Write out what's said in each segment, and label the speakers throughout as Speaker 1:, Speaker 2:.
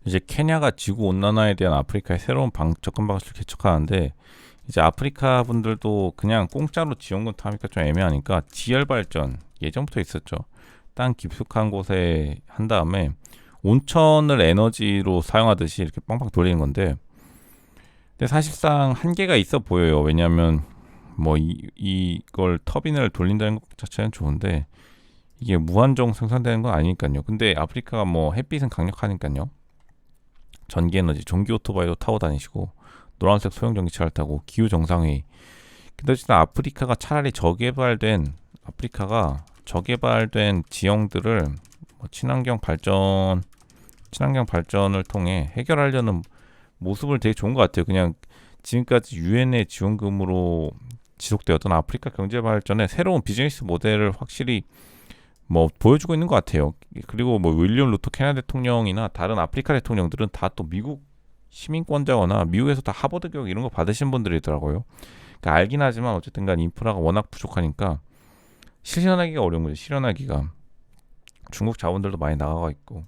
Speaker 1: 이제 케냐가 지구 온난화에 대한 아프리카의 새로운 접근 방식을 개척하는데, 이제 아프리카 분들도 그냥 공짜로 지원금 타니까 좀 애매하니까 지열 발전 예전부터 있었죠. 땅 깊숙한 곳에 한 다음에 온천을 에너지로 사용하듯이 이렇게 빵빵 돌리는 건데, 근데 사실상 한계가 있어 보여요. 왜냐하면 뭐 이걸 터빈을 돌린다는 것 자체는 좋은데 이게 무한정 생산되는 건 아니니까요. 근데 아프리카가 뭐 햇빛은 강력하니까요. 전기 에너지, 전기 오토바이도 타고 다니시고 노란색 소형 전기차를 타고 기후 정상회의. 근데 어쨌든 아프리카가 저개발된 지형들을 뭐 친환경 발전을 통해 해결하려는 모습을 되게 좋은 것 같아요. 그냥 지금까지 유엔의 지원금으로 지속되었던 아프리카 경제 발전의 새로운 비즈니스 모델을 확실히 뭐 보여주고 있는 것 같아요. 그리고 뭐 윌리엄 루터 케네디 대통령이나 다른 아프리카 대통령들은 다 또 미국 시민권자거나 미국에서 다 하버드 교육 이런 거 받으신 분들이더라고요. 그러니까 알긴 하지만 어쨌든 간 인프라가 워낙 부족하니까 실현하기가 어려운 거죠. 실현하기가. 중국 자본들도 많이 나가고 있고.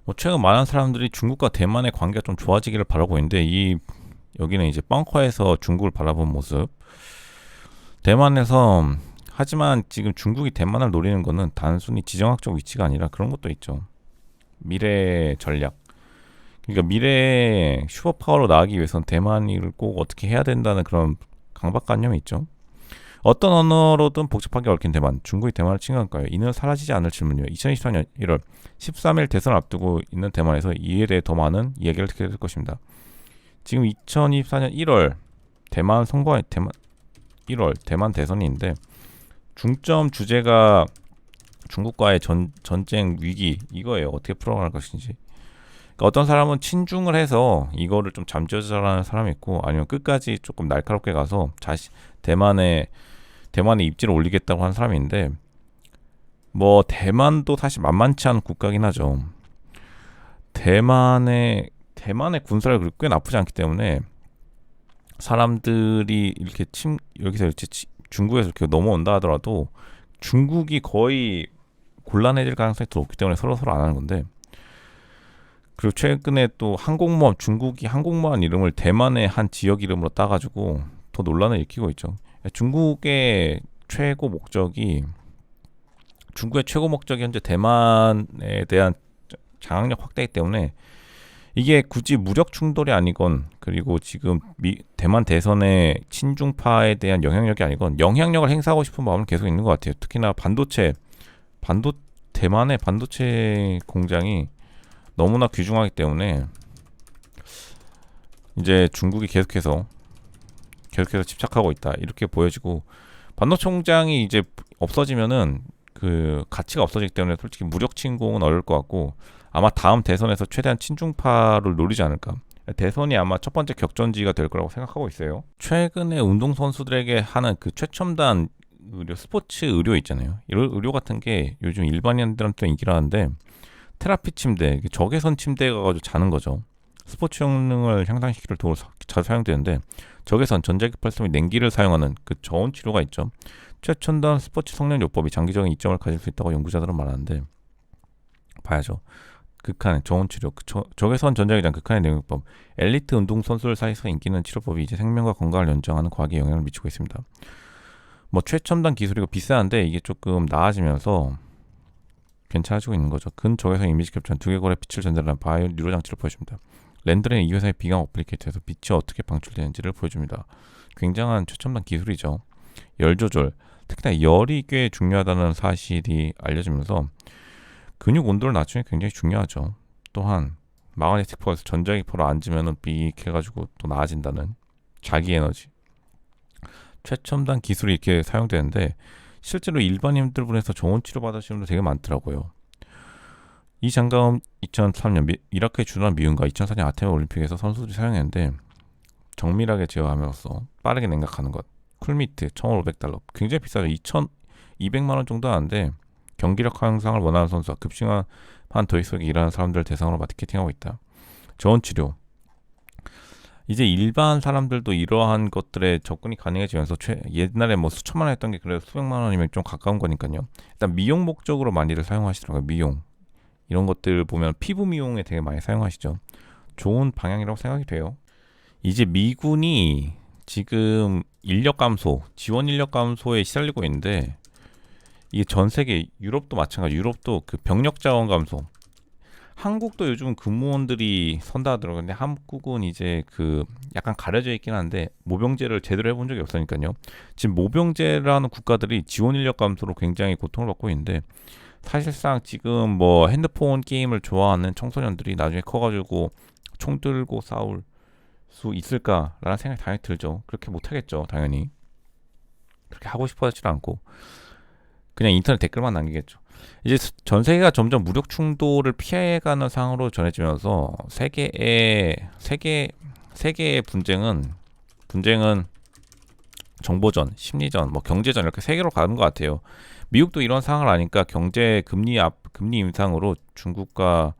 Speaker 1: 뭐 최근 많은 사람들이 중국과 대만의 관계가 좀 좋아지기를 바라고 있는데, 여기는 이제 벙커에서 중국을 바라본 모습. 대만에서 하지만 지금 중국이 대만을 노리는 거는 단순히 지정학적 위치가 아니라 그런 것도 있죠. 미래 전략. 그러니까 미래의 슈퍼파워로 나가기 위해선 대만을 꼭 어떻게 해야 된다는 그런 강박관념이 있죠. 어떤 언어로든 복잡하게 얽힌 대만, 중국이 대만을 침공할까요? 이는 사라지지 않을 질문이에요. 2024년 1월 13일 대선을 앞두고 있는 대만에서 이에 대해 더 많은 이야기를 듣게 될 것입니다. 지금 2024년 1월 대만 대선인데 중점 주제가 중국과의 전쟁 위기 이거예요. 어떻게 풀어갈 것인지. 그러니까 어떤 사람은 친중을 해서 이거를 좀 잠재워라는 사람이 있고, 아니면 끝까지 조금 날카롭게 가서 대만의 입지를 올리겠다고 하는 사람이 있는데, 뭐 대만도 사실 만만치 않은 국가긴 하죠. 대만의 군사력이 꽤 나쁘지 않기 때문에 사람들이 이렇게 여기서 이렇게 중국에서 이렇게 넘어온다 하더라도 중국이 거의 곤란해질 가능성이 더 높기 때문에 서로 안 하는 건데, 그리고 최근에 또 중국이 항공모함 이름을 대만의 한 지역 이름으로 따가지고 더 논란을 일으키고 있죠. 중국의 최고 목적이 현재 대만에 대한 장악력 확대이기 때문에 이게 굳이 무력 충돌이 아니건, 그리고 지금 대만 대선의 친중파에 대한 영향력이 아니건 영향력을 행사하고 싶은 마음은 계속 있는 것 같아요. 특히나 대만의 반도체 공장이 너무나 귀중하기 때문에 이제 중국이 계속해서 집착하고 있다 이렇게 보여지고, 반도체 공장이 이제 없어지면은 그 가치가 없어지기 때문에 솔직히 무력 침공은 어려울 것 같고, 아마 다음 대선에서 최대한 친중파를 노리지 않을까. 대선이 아마 첫 번째 격전지가 될 거라고 생각하고 있어요. 최근에 운동선수들에게 하는 그 최첨단 스포츠 의료 있잖아요. 이런 의료 같은 게 요즘 일반인들한테 인기라는데, 테라피 침대, 적외선 침대가 가지고 자는 거죠. 스포츠 효능을 향상시키는 도구로 자주 사용되는데, 적외선, 전자기팔선 및 냉기를 사용하는 그 저온 치료가 있죠. 최첨단 스포츠 성능 요법이 장기적인 이점을 가질 수 있다고 연구자들은 말하는데, 봐야죠. 극한의 저온 치료, 적외선 전자기장 극한의 내용법, 엘리트 운동 선수들 사이에서 인기 있는 치료법이 이제 생명과 건강을 연장하는 과학에 영향을 미치고 있습니다. 뭐 최첨단 기술이고 비싼데 이게 조금 나아지면서 괜찮아지고 있는 거죠. 근적외선 이미지 캡처는 두개골에 빛을 전달하는 바이오 뉴로 장치를 보여줍니다. 랜드는 이 회사의 비강 어플리케이터에서 빛이 어떻게 방출되는지를 보여줍니다. 굉장한 최첨단 기술이죠. 열 조절, 특히나 열이 꽤 중요하다는 사실이 알려지면서 근육 온도를 낮추는 게 굉장히 중요하죠. 또한 마그네틱 폴에서 전자기포로 앉으면 삑 해가지고 또 나아진다는 자기 에너지. 최첨단 기술이 이렇게 사용되는데 실제로 일반인들 분에서 좋은 치료 받으시는 분들 되게 많더라고요. 이 장갑은 2003년 이라크에 주둔한 미군과 2004년 아테네 올림픽에서 선수들이 사용했는데, 정밀하게 제어함으로써 빠르게 냉각하는 것. 쿨미트 $1,500. 굉장히 비싸죠. 2,200만 원 정도 하는데 경기력 향상을 원하는 선수와 급식한 더위 속에 일하는 사람들을 대상으로 마케팅하고 있다. 저온 치료. 이제 일반 사람들도 이러한 것들에 접근이 가능해지면서 옛날에 뭐 수천만 원 했던 게 그래도 수백만 원이면 좀 가까운 거니까요. 일단 미용 목적으로 많이들 사용하시더라고요. 미용 이런 것들 보면 피부 미용에 되게 많이 사용하시죠. 좋은 방향이라고 생각이 돼요. 이제 미군이 지금 인력 감소, 지원 인력 감소에 시달리고 있는데 이게 전 세계 유럽도 마찬가지. 유럽도 그 병력 자원 감소. 한국도 요즘 근무원들이 선다 하더라고요. 근데 한국은 이제 그 약간 가려져 있긴 한데 모병제를 제대로 해본 적이 없으니까요. 지금 모병제라는 국가들이 지원 인력 감소로 굉장히 고통을 받고 있는데 사실상 지금 뭐 핸드폰 게임을 좋아하는 청소년들이 나중에 커가지고 총 들고 싸울 수 있을까라는 생각이 당연히 들죠. 그렇게 못하겠죠, 당연히. 그렇게 하고 싶어 하지도 않고 그냥 인터넷 댓글만 남기겠죠. 이제 전 세계가 점점 무력 충돌을 피해가는 상황으로 전해지면서 세계의 분쟁은 정보전, 심리전, 뭐 경제전 이렇게 세 개로 가는 것 같아요. 미국도 이런 상황을 아니까 경제 금리 인상으로 중국과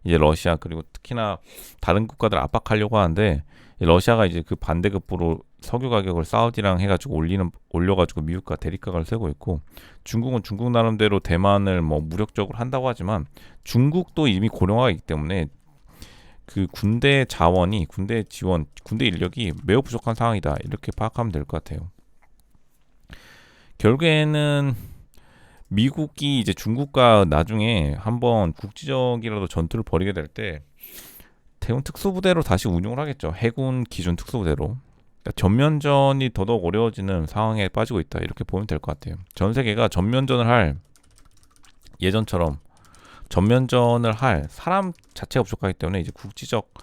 Speaker 1: 이제 러시아 그리고 특히나 다른 국가들 압박하려고 하는데 러시아가 이제 그 반대급부로 석유 가격을 사우디랑 해가지고 올려가지고 미국과 대립각을 세고 있고 중국은 중국 나름대로 대만을 뭐 무력적으로 한다고 하지만 중국도 이미 고령화가 있기 때문에 그 군대 자원이 군대 지원 군대 인력이 매우 부족한 상황이다 이렇게 파악하면 될 것 같아요. 결국에는 미국이 이제 중국과 나중에 한번 국지적이라도 전투를 벌이게 될 때 대응 특수부대로 다시 운용을 하겠죠. 해군 기준 특수부대로. 그러니까 전면전이 더더욱 어려워지는 상황에 빠지고 있다. 이렇게 보면 될 것 같아요. 전 세계가 전면전을 할 예전처럼 전면전을 할 사람 자체가 부족하기 때문에 이제 국지적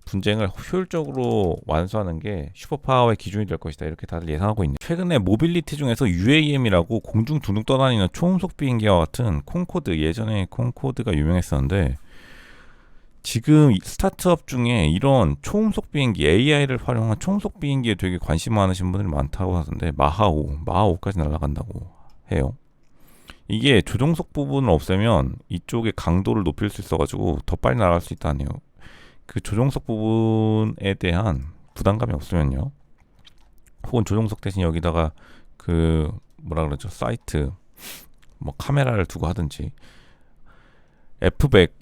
Speaker 1: 분쟁을 효율적으로 완수하는 게 슈퍼파워의 기준이 될 것이다. 이렇게 다들 예상하고 있네요. 최근에 모빌리티 중에서 UAM이라고 공중 둥둥 떠다니는 초음속 비행기와 같은 콩코드, 예전에 콩코드가 유명했었는데 지금 스타트업 중에 이런 초음속 비행기 AI를 활용한 초음속 비행기에 되게 관심 많으신 분들이 많다고 하던데 마하오까지 날아간다고 해요. 이게 조종석 부분을 없애면 이쪽의 강도를 높일 수 있어가지고 더 빨리 날아갈 수 있다네요. 그 조종석 부분에 대한 부담감이 없으면요. 혹은 조종석 대신 여기다가 그 뭐라 그러죠 사이트 뭐 카메라를 두고 하든지 F백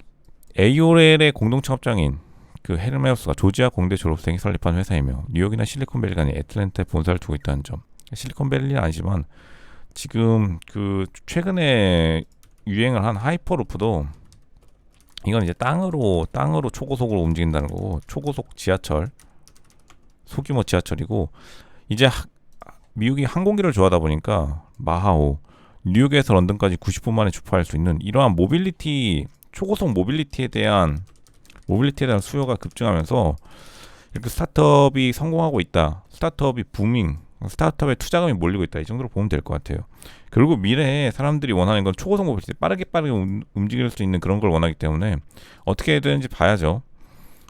Speaker 1: AOL의 공동 창업장인 그 헤르메우스가 조지아 공대 졸업생이 설립한 회사이며 뉴욕이나 실리콘밸리 간에 애틀랜타에 본사를 두고 있다는 점. 실리콘밸리는 아니지만 지금 그 최근에 유행을 한 하이퍼루프도 이건 이제 땅으로 초고속으로 움직인다는 거고 초고속 지하철 소규모 지하철이고 이제 미국이 항공기를 좋아하다 보니까 마하오 뉴욕에서 런던까지 90분 만에 주파할 수 있는 이러한 초고속 모빌리티에 대한 수요가 급증하면서 이렇게 스타트업이 성공하고 있다. 스타트업이 부밍, 스타트업에 투자금이 몰리고 있다. 이 정도로 보면 될 것 같아요. 결국 미래에 사람들이 원하는 건 초고속 모빌리티, 빠르게 움직일 수 있는 그런 걸 원하기 때문에 어떻게 해야 되는지 봐야죠.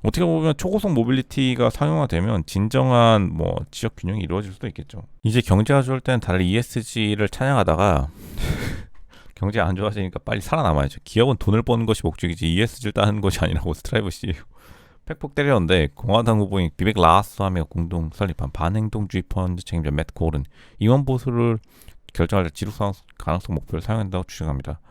Speaker 1: 어떻게 보면 초고속 모빌리티가 상용화되면 진정한 뭐 지역 균형이 이루어질 수도 있겠죠. 이제 경제가 좋을 때는 다들 ESG를 찬양하다가 경제가 안 좋아지니까 빨리 살아남아야죠. 기업은 돈을 버는 것이 목적이지 ESG를 따는 것이 아니라고 스트라이브 CEO 팩폭 때렸는데 공화당 후보인 비백 라하스와며 공동 설립한 반행동주의 펀드 책임자 맷 고른 임원 보수를 결정할 때 지속 가능성 목표를 사용한다고 주장합니다.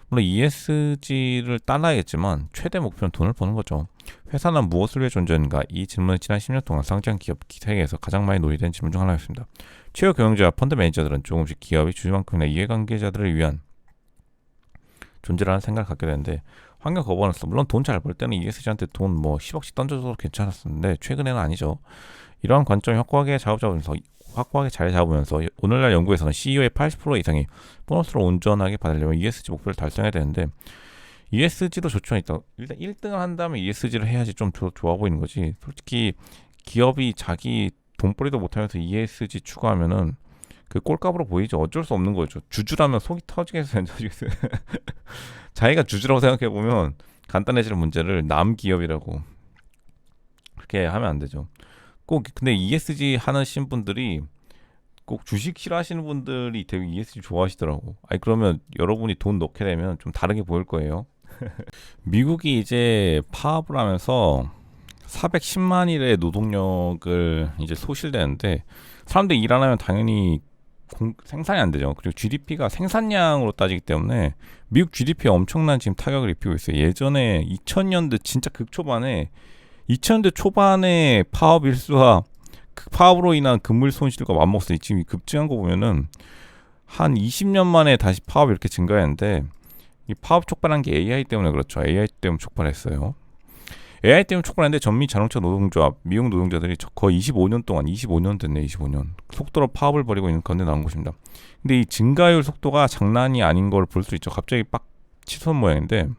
Speaker 1: 물론 ESG를 따라야겠지만 최대 목표는 돈을 버는 거죠. 회사는 무엇을 위해 존재하는가? 이 질문은 지난 10년 동안 상장 기업 세계에서 가장 많이 논의된 질문 중 하나였습니다. 최고 경영자와 펀드 매니저들은 조금씩 기업의 주주만큼이나 이해관계자들을 위한 존재라는 생각을 갖게 되는데 환경 거버넌스 물론 돈 잘 벌 때는 ESG한테 돈 뭐 10억씩 던져줘도 괜찮았었는데 최근에는 아니죠. 이러한 관점이 확고하게 잘 잡으면서 오늘날 연구에서는 CEO의 80% 이상이 보너스로 온전하게 받으려면 ESG 목표를 달성해야 되는데 ESG도 좋죠. 일단 1등을 한다면 ESG를 해야지 좀 좋아 보이는 거지. 솔직히 기업이 자기 돈벌이도 못하면서 ESG 추구하면은 그 꼴값으로 보이죠. 어쩔 수 없는 거죠. 주주라면 속이 터지겠어요. 안 터지겠어요. 자기가 주주라고 생각해보면 간단해지는 문제를 남 기업이라고 그렇게 하면 안 되죠. 꼭 근데 ESG 하시는 분들이 꼭 주식 싫어하시는 분들이 되게 ESG 좋아하시더라고. 아니 그러면 여러분이 돈 넣게 되면 좀 다르게 보일 거예요. 미국이 이제 파업을 하면서 410만 일의 노동력을 이제 소실되는데 사람들이 일 안 하면 당연히 생산이 안 되죠. 그리고 GDP가 생산량으로 따지기 때문에 미국 GDP에 엄청난 지금 타격을 입히고 있어요. 예전에 2000년대 진짜 극초반에 2000년대 초반에 파업 일수와 그 파업으로 인한 금물 손실과 맞먹었어요. 지금 급증한 거 보면은 한 20년 만에 다시 파업이 이렇게 증가했는데 이 파업 촉발한 게 AI 때문에 그렇죠. AI 때문에 촉발했어요. AI 때문에 촉발했는데 전미 자동차 노동조합 미국 노동자들이 거의 25년 동안 25년 됐네 25년 속도로 파업을 벌이고 있는 가운데 나온 것입니다. 근데 이 증가율 속도가 장난이 아닌 걸 볼 수 있죠. 갑자기 빡 치솟은 모양인데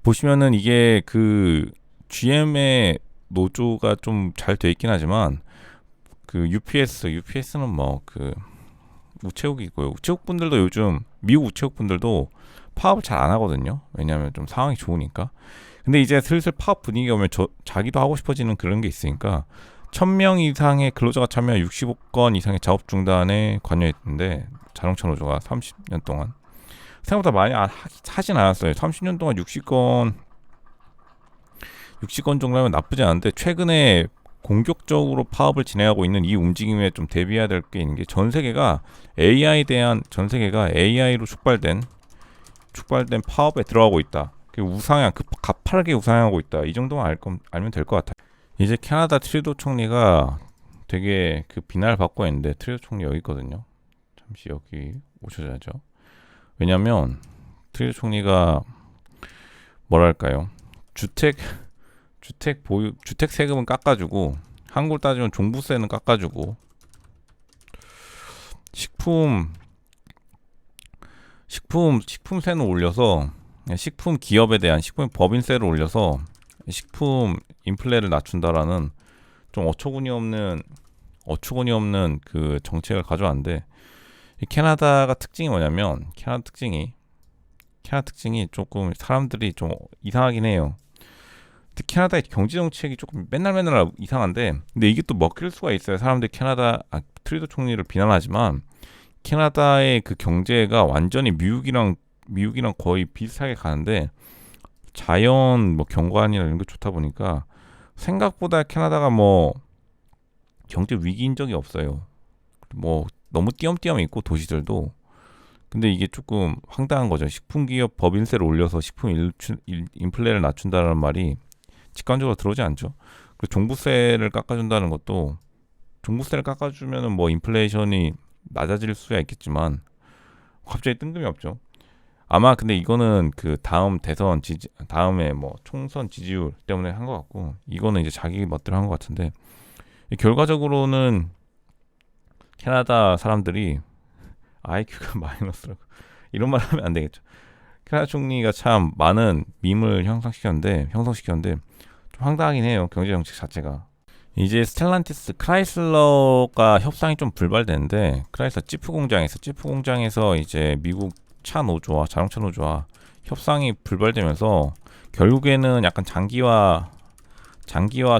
Speaker 1: 보시면은 이게 그 GM의 노조가 좀 잘 돼 있긴 하지만 그 UPS는 뭐 그 우체국이고요. 우체국 분들도 요즘 미국 우체국 분들도 파업을 잘 안 하거든요. 왜냐하면 좀 상황이 좋으니까. 근데 이제 슬슬 파업 분위기가 오면 자기도 하고 싶어지는 그런 게 있으니까 1000명 이상의 근로자가 참여한 65건 이상의 작업 중단에 관여했는데 자동차 노조가 30년 동안 생각보다 많이 하진 않았어요. 30년 동안 60건 정도면 나쁘지 않은데 최근에 공격적으로 파업을 진행하고 있는 이 움직임에 좀 대비해야 될 게 있는 게 전 세계가 AI로 촉발된 파업에 들어가고 있다. 가파르게 우상향하고 있다. 이 정도만 알면 될 것 같아요. 이제 캐나다 트리도 총리가 되게 그 비난을 받고 있는데 트리도 총리 여기 있거든요. 잠시 여기 오셔야죠. 왜냐면 트리도 총리가 뭐랄까요? 주택 세금은 깎아주고 한국으로 따지면 종부세는 깎아주고 식품세는 올려서 식품 기업에 대한 식품 법인세를 올려서 식품 인플레를 낮춘다라는 좀 어처구니 없는 그 정책을 가져왔는데 이 캐나다가 특징이 뭐냐면 캐나다 특징이 조금 사람들이 좀 이상하긴 해요. 캐나다의 경제 정책이 조금 맨날 이상한데 근데 이게 또 먹힐 수가 있어요. 사람들이 트리도 총리를 비난하지만 캐나다의 그 경제가 완전히 미국이랑 거의 비슷하게 가는데 자연 뭐 경관이나 이런 게 좋다 보니까 생각보다 캐나다가 뭐 경제 위기인 적이 없어요. 뭐 너무 띄엄띄엄 있고 도시들도 근데 이게 조금 황당한 거죠. 식품기업 법인세를 올려서 식품 인플레를 낮춘다는 말이 직관적으로 들어오지 않죠. 그리고 종부세를 깎아준다는 것도 종부세를 깎아주면은 뭐 인플레이션이 낮아질 수야 있겠지만 갑자기 뜬금이 없죠. 아마 근데 이거는 그 다음에 뭐 총선 지지율 때문에 한 것 같고 이거는 이제 자기 멋대로 한 것 같은데 결과적으로는 캐나다 사람들이 IQ가 마이너스라고 이런 말 하면 안 되겠죠. 캐나다 총리가 참 많은 밈을 형성시켰는데 좀 황당하긴 해요. 경제 정책 자체가. 이제 스텔란티스 크라이슬러가 협상이 좀 불발되는데 크라이슬러 지프 공장에서 이제 미국 자동차 노조와 협상이 불발되면서 결국에는 약간 장기화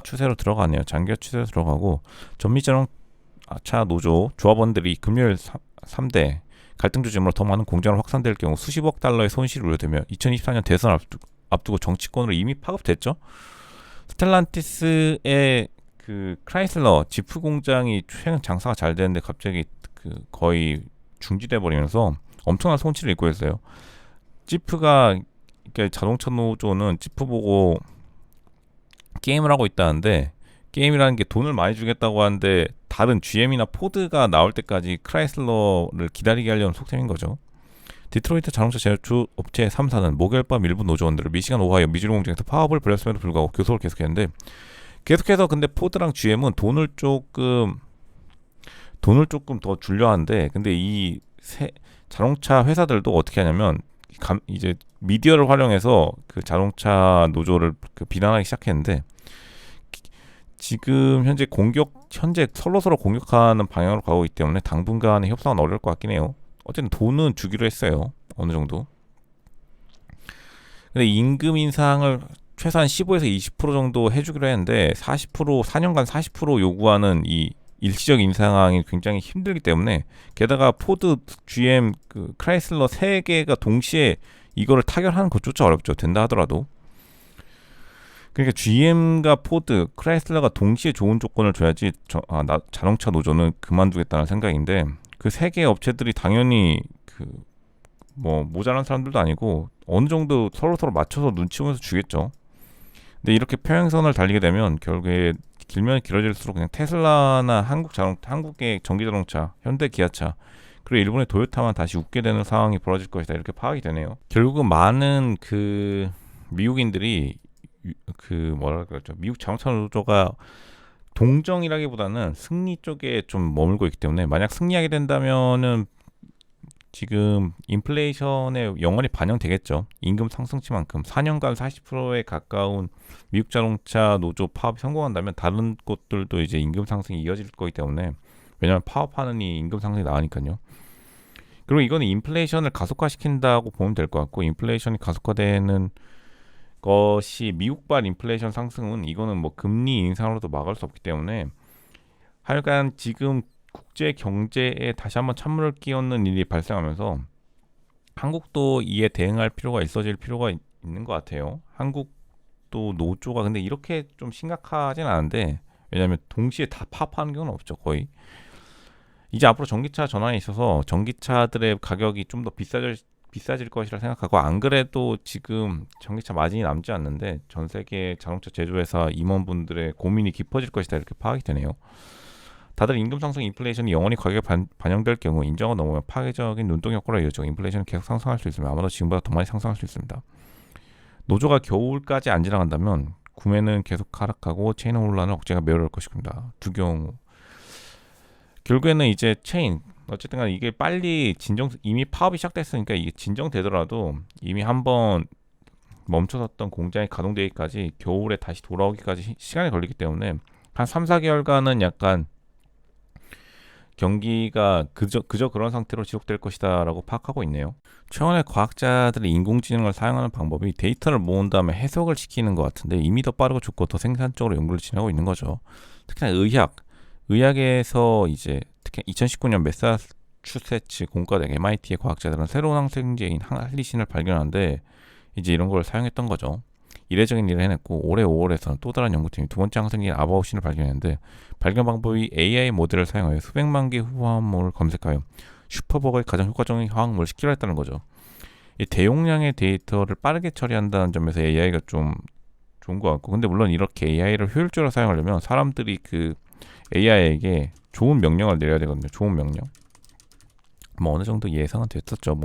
Speaker 1: 추세로 들어가네요. 장기화 추세로 들어가고 전미 자동차 노조 조합원들이 금요일 3대 갈등 조짐으로 더 많은 공장을 확산될 경우 수십억 달러의 손실이 우려되며 2024년 대선 앞두고 정치권으로 이미 파급됐죠. 스텔란티스의 그 크라이슬러 지프 공장이 최근 장사가 잘 되는데 갑자기 그 거의 중지돼 버리면서 엄청난 손실을 입고 있어요. 지프가 그러니까 자동차 노조는 지프 보고 게임을 하고 있다는데 게임이라는 게 돈을 많이 주겠다고 하는데 다른 GM이나 포드가 나올 때까지 크라이슬러를 기다리게 하려는 속셈인 거죠. 디트로이트 자동차 제조 업체 3사는 목요일 밤 일부 노조원들을 미시간 오하이오 미주리 공장에서 파업을 벌였음에도 불구하고 교섭을 계속했는데 계속해서 근데 포드랑 GM은 돈을 조금 더 줄려 하는데 근데 이 자동차 회사들도 어떻게 하냐면 이제 미디어를 활용해서 그 자동차 노조를 비난하기 시작했는데 지금 현재 서로 공격하는 방향으로 가고 있기 때문에 당분간의 협상은 어려울 것 같긴 해요. 어쨌든 돈은 주기로 했어요. 어느 정도. 근데 임금 인상을 최소한 15에서 20% 정도 해주기로 했는데 4년간 40% 요구하는 이 일시적 인상이 굉장히 힘들기 때문에 게다가 포드, GM, 크라이슬러 3개가 동시에 이거를 타결하는 것조차 어렵죠. 된다 하더라도. 그러니까 GM과 포드, 크라이슬러가 동시에 좋은 조건을 줘야지 자동차 노조는 그만두겠다는 생각인데 그 세 개 업체들이 당연히 그 뭐 모자란 사람들도 아니고 어느 정도 서로 맞춰서 눈치 보면서 주겠죠. 근데 이렇게 평행선을 달리게 되면 결국에 길면 길어질수록 그냥 테슬라나 한국의 전기자동차, 현대 기아차 그리고 일본의 도요타만 다시 웃게 되는 상황이 벌어질 것이다 이렇게 파악이 되네요. 결국은 많은 그 미국인들이 그 뭐라 그랬죠? 미국 자동차 노조가 동정이라기보다는 승리 쪽에 좀 머물고 있기 때문에 만약 승리하게 된다면은 지금 인플레이션에 영원히 반영되겠죠. 임금 상승치만큼 4년간 40%에 가까운 미국 자동차 노조 파업이 성공한다면 다른 곳들도 이제 임금 상승이 이어질 거기 때문에 왜냐하면 파업하는 이 임금 상승이 나으니까요. 그리고 이거는 인플레이션을 가속화시킨다고 보면 될 것 같고 인플레이션이 가속화되는 것이 미국발 인플레이션 상승은 이거는 뭐 금리 인상으로도 막을 수 없기 때문에 하여간 지금 국제 경제에 다시 한번 찬물을 끼얹는 일이 발생하면서 한국도 이에 대응할 필요가 있어질 필요가 있는 것 같아요. 한국도 노조가 근데 이렇게 좀 심각하진 않은데 왜냐하면 동시에 다 파업하는 경우는 없죠 거의. 이제 앞으로 전기차 전환에 있어서 전기차들의 가격이 좀 더 비싸질 것이라 생각하고 안 그래도 지금 전기차 마진이 남지 않는데 전 세계 자동차 제조회사 임원분들의 고민이 깊어질 것이다 이렇게 파악이 되네요. 다들 임금 상승 인플레이션이 영원히 가격에 반영될 경우 인정을 넘으면 파괴적인 눈덩이 효과로 이어지고 인플레이션은 계속 상승할 수 있으며 아마도 지금보다 더 많이 상승할 수 있습니다. 노조가 겨울까지 안 지나간다면 구매는 계속 하락하고 체인 혼란을 억제가 매우 어려울 것입니다. 두 경우 결국에는 이제 체인 어쨌든 간에 이게 빨리 이미 파업이 시작됐으니까 이게 진정되더라도 이미 한번 멈춰섰던 공장이 가동되기까지 겨울에 다시 돌아오기까지 시간이 걸리기 때문에 한 3, 4개월간은 약간 경기가 그저 그런 상태로 지속될 것이다 라고 파악하고 있네요. 최근에 과학자들이 인공지능을 사용하는 방법이 데이터를 모은 다음에 해석을 시키는 것 같은데 이미 더 빠르고 좋고 더 생산적으로 연구를 진행하고 있는 거죠. 특히나 의학에서 이제 특히 2019년 매사추세츠 공과대 MIT의 과학자들은 새로운 항생제인 할리신을 발견하는데 이제 이런 걸 사용했던 거죠. 이례적인 일을 해냈고 올해 5월에서는 또 다른 연구팀이 두 번째 항생제인 아바오신을 발견했는데 발견 방법이 AI 모델을 사용하여 수백만 개 화합물을 검색하여 슈퍼버거의 가장 효과적인 화학물을 식별했다는 했다는 거죠. 이 대용량의 데이터를 빠르게 처리한다는 점에서 AI가 좀 좋은 것 같고 근데 물론 이렇게 AI를 효율적으로 사용하려면 사람들이 그 AI에게 좋은 명령을 내려야 되거든요. 좋은 명령. 뭐 어느 정도 예상은 됐었죠.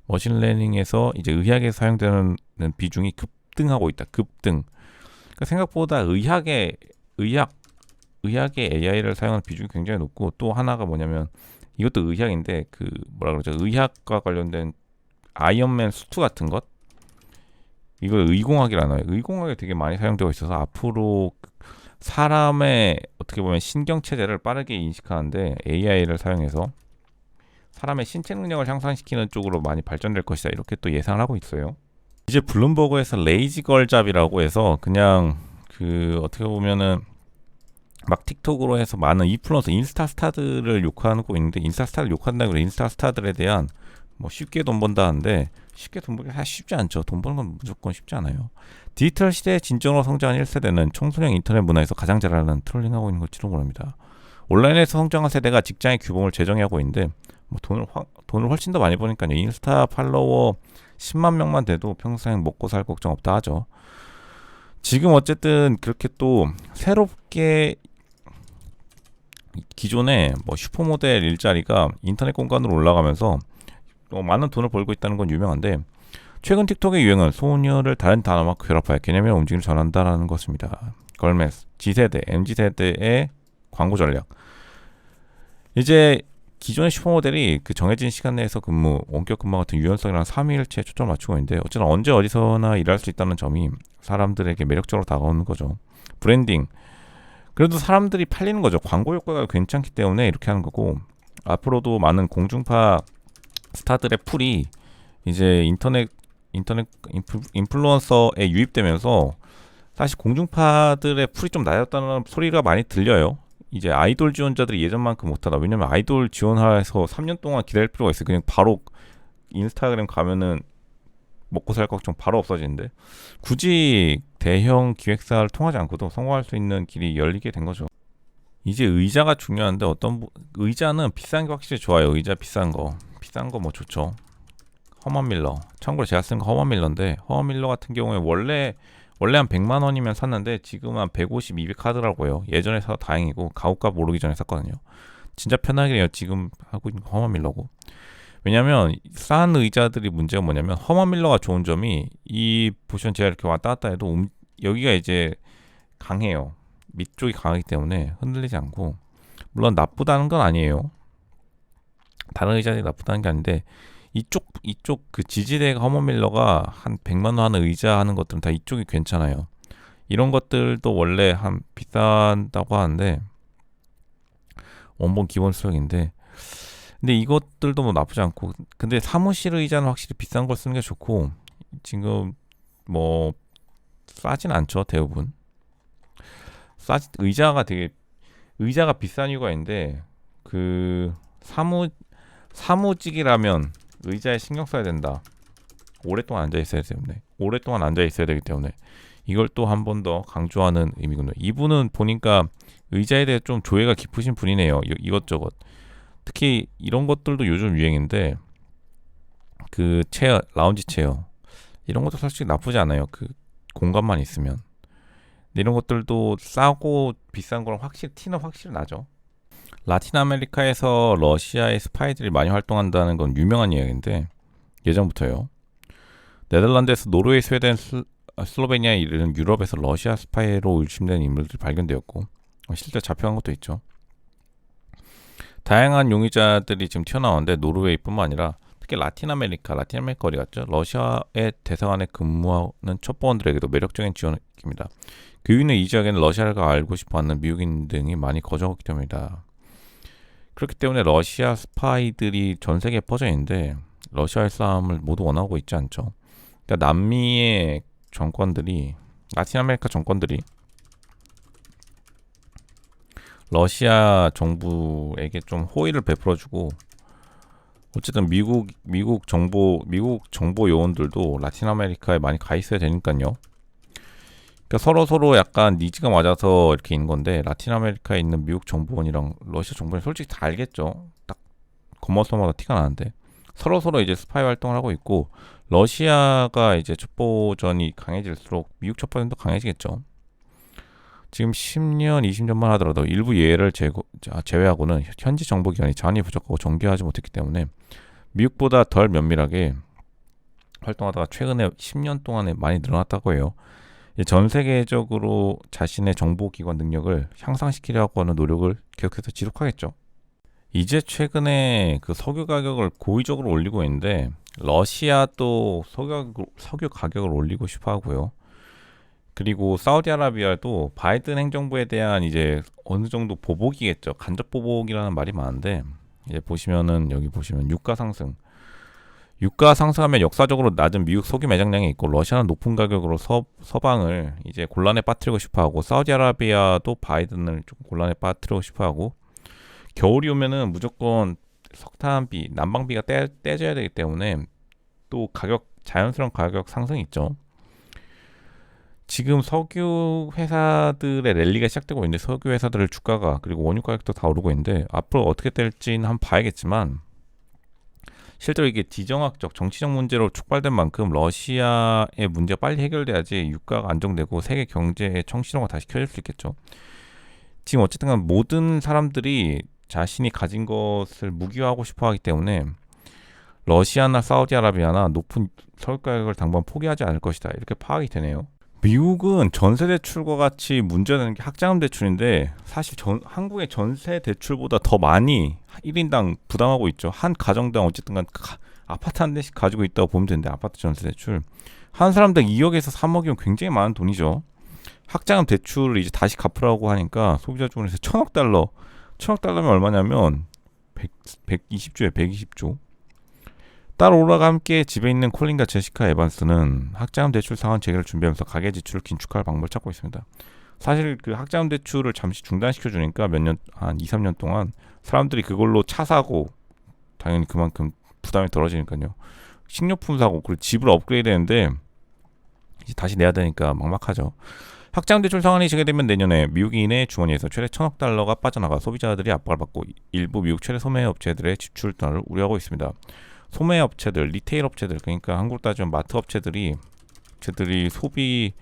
Speaker 1: 머신러닝에서 이제 의학에 사용되는 비중이 급등하고 있다. 급등. 그러니까 생각보다 의학의 AI를 사용하는 비중이 굉장히 높고 또 하나가 뭐냐면 이것도 의학인데 그 뭐라 그러죠? 의학과 관련된 아이언맨 수트 같은 것 이걸 의공학이라나요? 의공학에 되게 많이 사용되고 있어서 앞으로 사람의 어떻게 보면 신경 체제를 빠르게 인식하는데 AI를 사용해서 사람의 신체 능력을 향상시키는 쪽으로 많이 발전될 것이다 이렇게 또 예상을 하고 있어요. 이제 블룸버그에서 레이지걸잡이라고 해서 그냥 그 어떻게 보면은 막 틱톡으로 해서 많은 인플루언서 인스타스타들을 욕하고 있는데 인스타스타를 욕한다고 해서 인스타스타들에 대한 뭐 쉽게 돈 번다 하는데 쉽게 돈 벌기 사실 쉽지 않죠. 돈 버는 건 무조건 쉽지 않아요. 디지털 시대의 진정으로 성장한 1세대는 청소년 인터넷 문화에서 가장 잘하는 트롤링하고 있는 걸지도 모릅니다. 온라인에서 성장한 세대가 직장의 규범을 재정의하고 있는데 뭐 돈을 훨씬 더 많이 버니까요. 인스타 팔로워 10만 명만 돼도 평생 먹고 살 걱정 없다 하죠. 지금 어쨌든 그렇게 또 새롭게 기존에 뭐 슈퍼모델 일자리가 인터넷 공간으로 올라가면서 많은 돈을 벌고 있다는 건 유명한데 최근 틱톡의 유행은 소녀를 다른 단어와 결합하여 개념이나 움직임을 전한다라는 것입니다. 걸메스, G세대, MZ세대의 광고 전략. 이제 기존의 슈퍼모델이 그 정해진 시간 내에서 원격 근무 같은 유연성이랑 삼위일체에 초점을 맞추고 있는데 어쨌든 언제 어디서나 일할 수 있다는 점이 사람들에게 매력적으로 다가오는 거죠. 브랜딩. 그래도 사람들이 팔리는 거죠. 광고 효과가 괜찮기 때문에 이렇게 하는 거고 앞으로도 많은 공중파 스타들의 풀이 이제 인터넷 인플루언서에 유입되면서 사실 공중파들의 풀이 좀 낮았다는 소리가 많이 들려요. 이제 아이돌 지원자들이 예전만큼 못하다. 왜냐면 아이돌 지원해서 3년 동안 기다릴 필요가 있어요. 그냥 바로 인스타그램 가면은 먹고 살 걱정 바로 없어지는데 굳이 대형 기획사를 통하지 않고도 성공할 수 있는 길이 열리게 된 거죠. 이제 의자가 중요한데 의자는 비싼 게 확실히 좋아요. 의자 비싼 거 뭐 좋죠. 허먼 밀러. 참고로 제가 쓴 거 허먼 밀러인데 허먼 밀러 같은 경우에 원래 한 100만 원이면 샀는데 지금 한 150, 200 하더라고요. 예전에 사서 다행이고 가격값 오르기 전에 샀거든요. 진짜 편하게 해요. 지금 하고 있는 거 허먼 밀러고. 왜냐면 싼 의자들이 문제가 뭐냐면 허먼 밀러가 좋은 점이 이 보시면 제가 이렇게 왔다 갔다 해도 여기가 이제 강해요. 밑쪽이 강하기 때문에 흔들리지 않고, 물론 나쁘다는 건 아니에요. 다른 의자들이 나쁘다는 게 아닌데 이쪽 그 지지대가 허먼 밀러가 한 100만 원 하는 의자 하는 것들은 다 이쪽이 괜찮아요. 이런 것들도 원래 한 비싼다고 하는데 원본 기본 수역인데, 근데 이것들도 뭐 나쁘지 않고, 근데 사무실 의자는 확실히 비싼 걸 쓰는 게 좋고, 지금 뭐 싸진 않죠. 대부분 의자가 비싼 이유가 있는데, 그 사무직이라면 의자에 신경 써야 된다. 오랫동안 앉아 있어야 되기 때문에 이걸 또 한 번 더 강조하는 의미군요. 이분은 보니까 의자에 대해 좀 조예가 깊으신 분이네요. 이것저것. 특히 이런 것들도 요즘 유행인데, 그 체어, 라운지 체어 이런 것도 솔직히 나쁘지 않아요. 그 공간만 있으면. 근데 이런 것들도 싸고 비싼 거랑 티는 확실히 나죠. 라틴 아메리카에서 러시아의 스파이들이 많이 활동한다는 건 유명한 이야기인데, 예전부터요. 네덜란드에서 노르웨이, 스웨덴, 슬로베니아에 이르는 유럽에서 러시아 스파이로 의심되는 인물들이 발견되었고, 실제 잡혀간 것도 있죠. 다양한 용의자들이 지금 튀어나오는데, 노르웨이뿐만 아니라 특히 라틴 아메리카 어디 갔죠? 러시아의 대사관에 근무하는 첩보원들에게도 매력적인 지원입니다. 그 이유는 이 지역에는 러시아를 알고 싶어하는 미국인 등이 많이 거주하기 때문이다. 그렇기 때문에 러시아 스파이들이 전 세계에 퍼져 있는데 러시아의 싸움을 모두 원하고 있지 않죠. 그러니까 남미의 정권들이, 라틴 아메리카 정권들이 러시아 정부에게 좀 호의를 베풀어주고, 어쨌든 미국 정보 요원들도 라틴 아메리카에 많이 가 있어야 되니까요. 그러니까 서로 약간 니즈가 맞아서 이렇게 있는 건데, 라틴 아메리카에 있는 미국 정보원이랑 러시아 정보원이 솔직히 다 알겠죠. 딱 겉모습마다 티가 나는데 서로 이제 스파이 활동을 하고 있고, 러시아가 이제 첩보전이 강해질수록 미국 첩보전도 강해지겠죠. 지금 10년, 20년만 하더라도 일부 예를 제외하고는 현지 정보기관이 자원이 부족하고 정교하지 못했기 때문에 미국보다 덜 면밀하게 활동하다가 최근에 10년 동안에 많이 늘어났다고 해요. 전 세계적으로 자신의 정보기관 능력을 향상시키려고 하는 노력을 계속해서 지속하겠죠. 이제 최근에 그 석유 가격을 고의적으로 올리고 있는데, 러시아도 석유 가격을 올리고 싶어 하고요. 그리고 사우디아라비아도 바이든 행정부에 대한 이제 어느 정도 보복이겠죠. 간접 보복이라는 말이 많은데, 이제 여기 보시면 유가 상승하면 역사적으로 낮은 미국 석유 매장량이 있고, 러시아는 높은 가격으로 서방을 이제 곤란에 빠뜨리고 싶어하고, 사우디아라비아도 바이든을 좀 곤란에 빠뜨리고 싶어하고, 겨울이 오면은 무조건 석탄비, 난방비가 떼져야 되기 때문에 또 자연스러운 가격 상승이 있죠. 지금 석유 회사들의 랠리가 시작되고 있는데, 석유 회사들의 주가가, 그리고 원유 가격도 다 오르고 있는데, 앞으로 어떻게 될지는 한번 봐야겠지만, 실제로 이게 지정학적, 정치적 문제로 촉발된 만큼 러시아의 문제가 빨리 해결돼야지 유가가 안정되고 세계 경제의 청신호가 다시 켜질 수 있겠죠. 지금 어쨌든 간 모든 사람들이 자신이 가진 것을 무기화하고 싶어 하기 때문에 러시아나 사우디아라비아나 높은 석유 가격을 당분 포기하지 않을 것이다, 이렇게 파악이 되네요. 미국은 전세 대출과 같이 문제되는 게 학자금 대출인데, 사실 한국의 전세 대출보다 더 많이 1인당 부담하고 있죠. 한 가정당 어쨌든 간 아파트 한 대씩 가지고 있다고 보면 되는데, 아파트 전세 대출 한 사람당 2억에서 3억이면 굉장히 많은 돈이죠. 학자금 대출을 이제 다시 갚으라고 하니까 소비자주택에서 1000억 달러면 얼마냐면 120조에 120조. 딸 오라가 함께 집에 있는 콜린과 제시카 에반스는 학자금 대출 상환 재개를 준비하면서 가계 지출을 긴축할 방법을 찾고 있습니다. 사실 그 학자금 대출을 잠시 중단시켜 주니까 한 2, 3년 동안 사람들이 그걸로 차 사고, 당연히 그만큼 부담이 덜어지니까요. 식료품 사고, 그리고 집을 업그레이드 했는데, 이제 다시 내야 되니까 막막하죠. 확장 대출 상한이 재개되면 내년에 미국인의 주머니에서 최대 1,000억 달러가 빠져나가 소비자들이 압박을 받고 일부 미국 최대 소매 업체들의 지출 둔화를 우려하고 있습니다. 소매 업체들, 리테일 업체들, 그러니까 한국 따지면 마트 업체들이 소비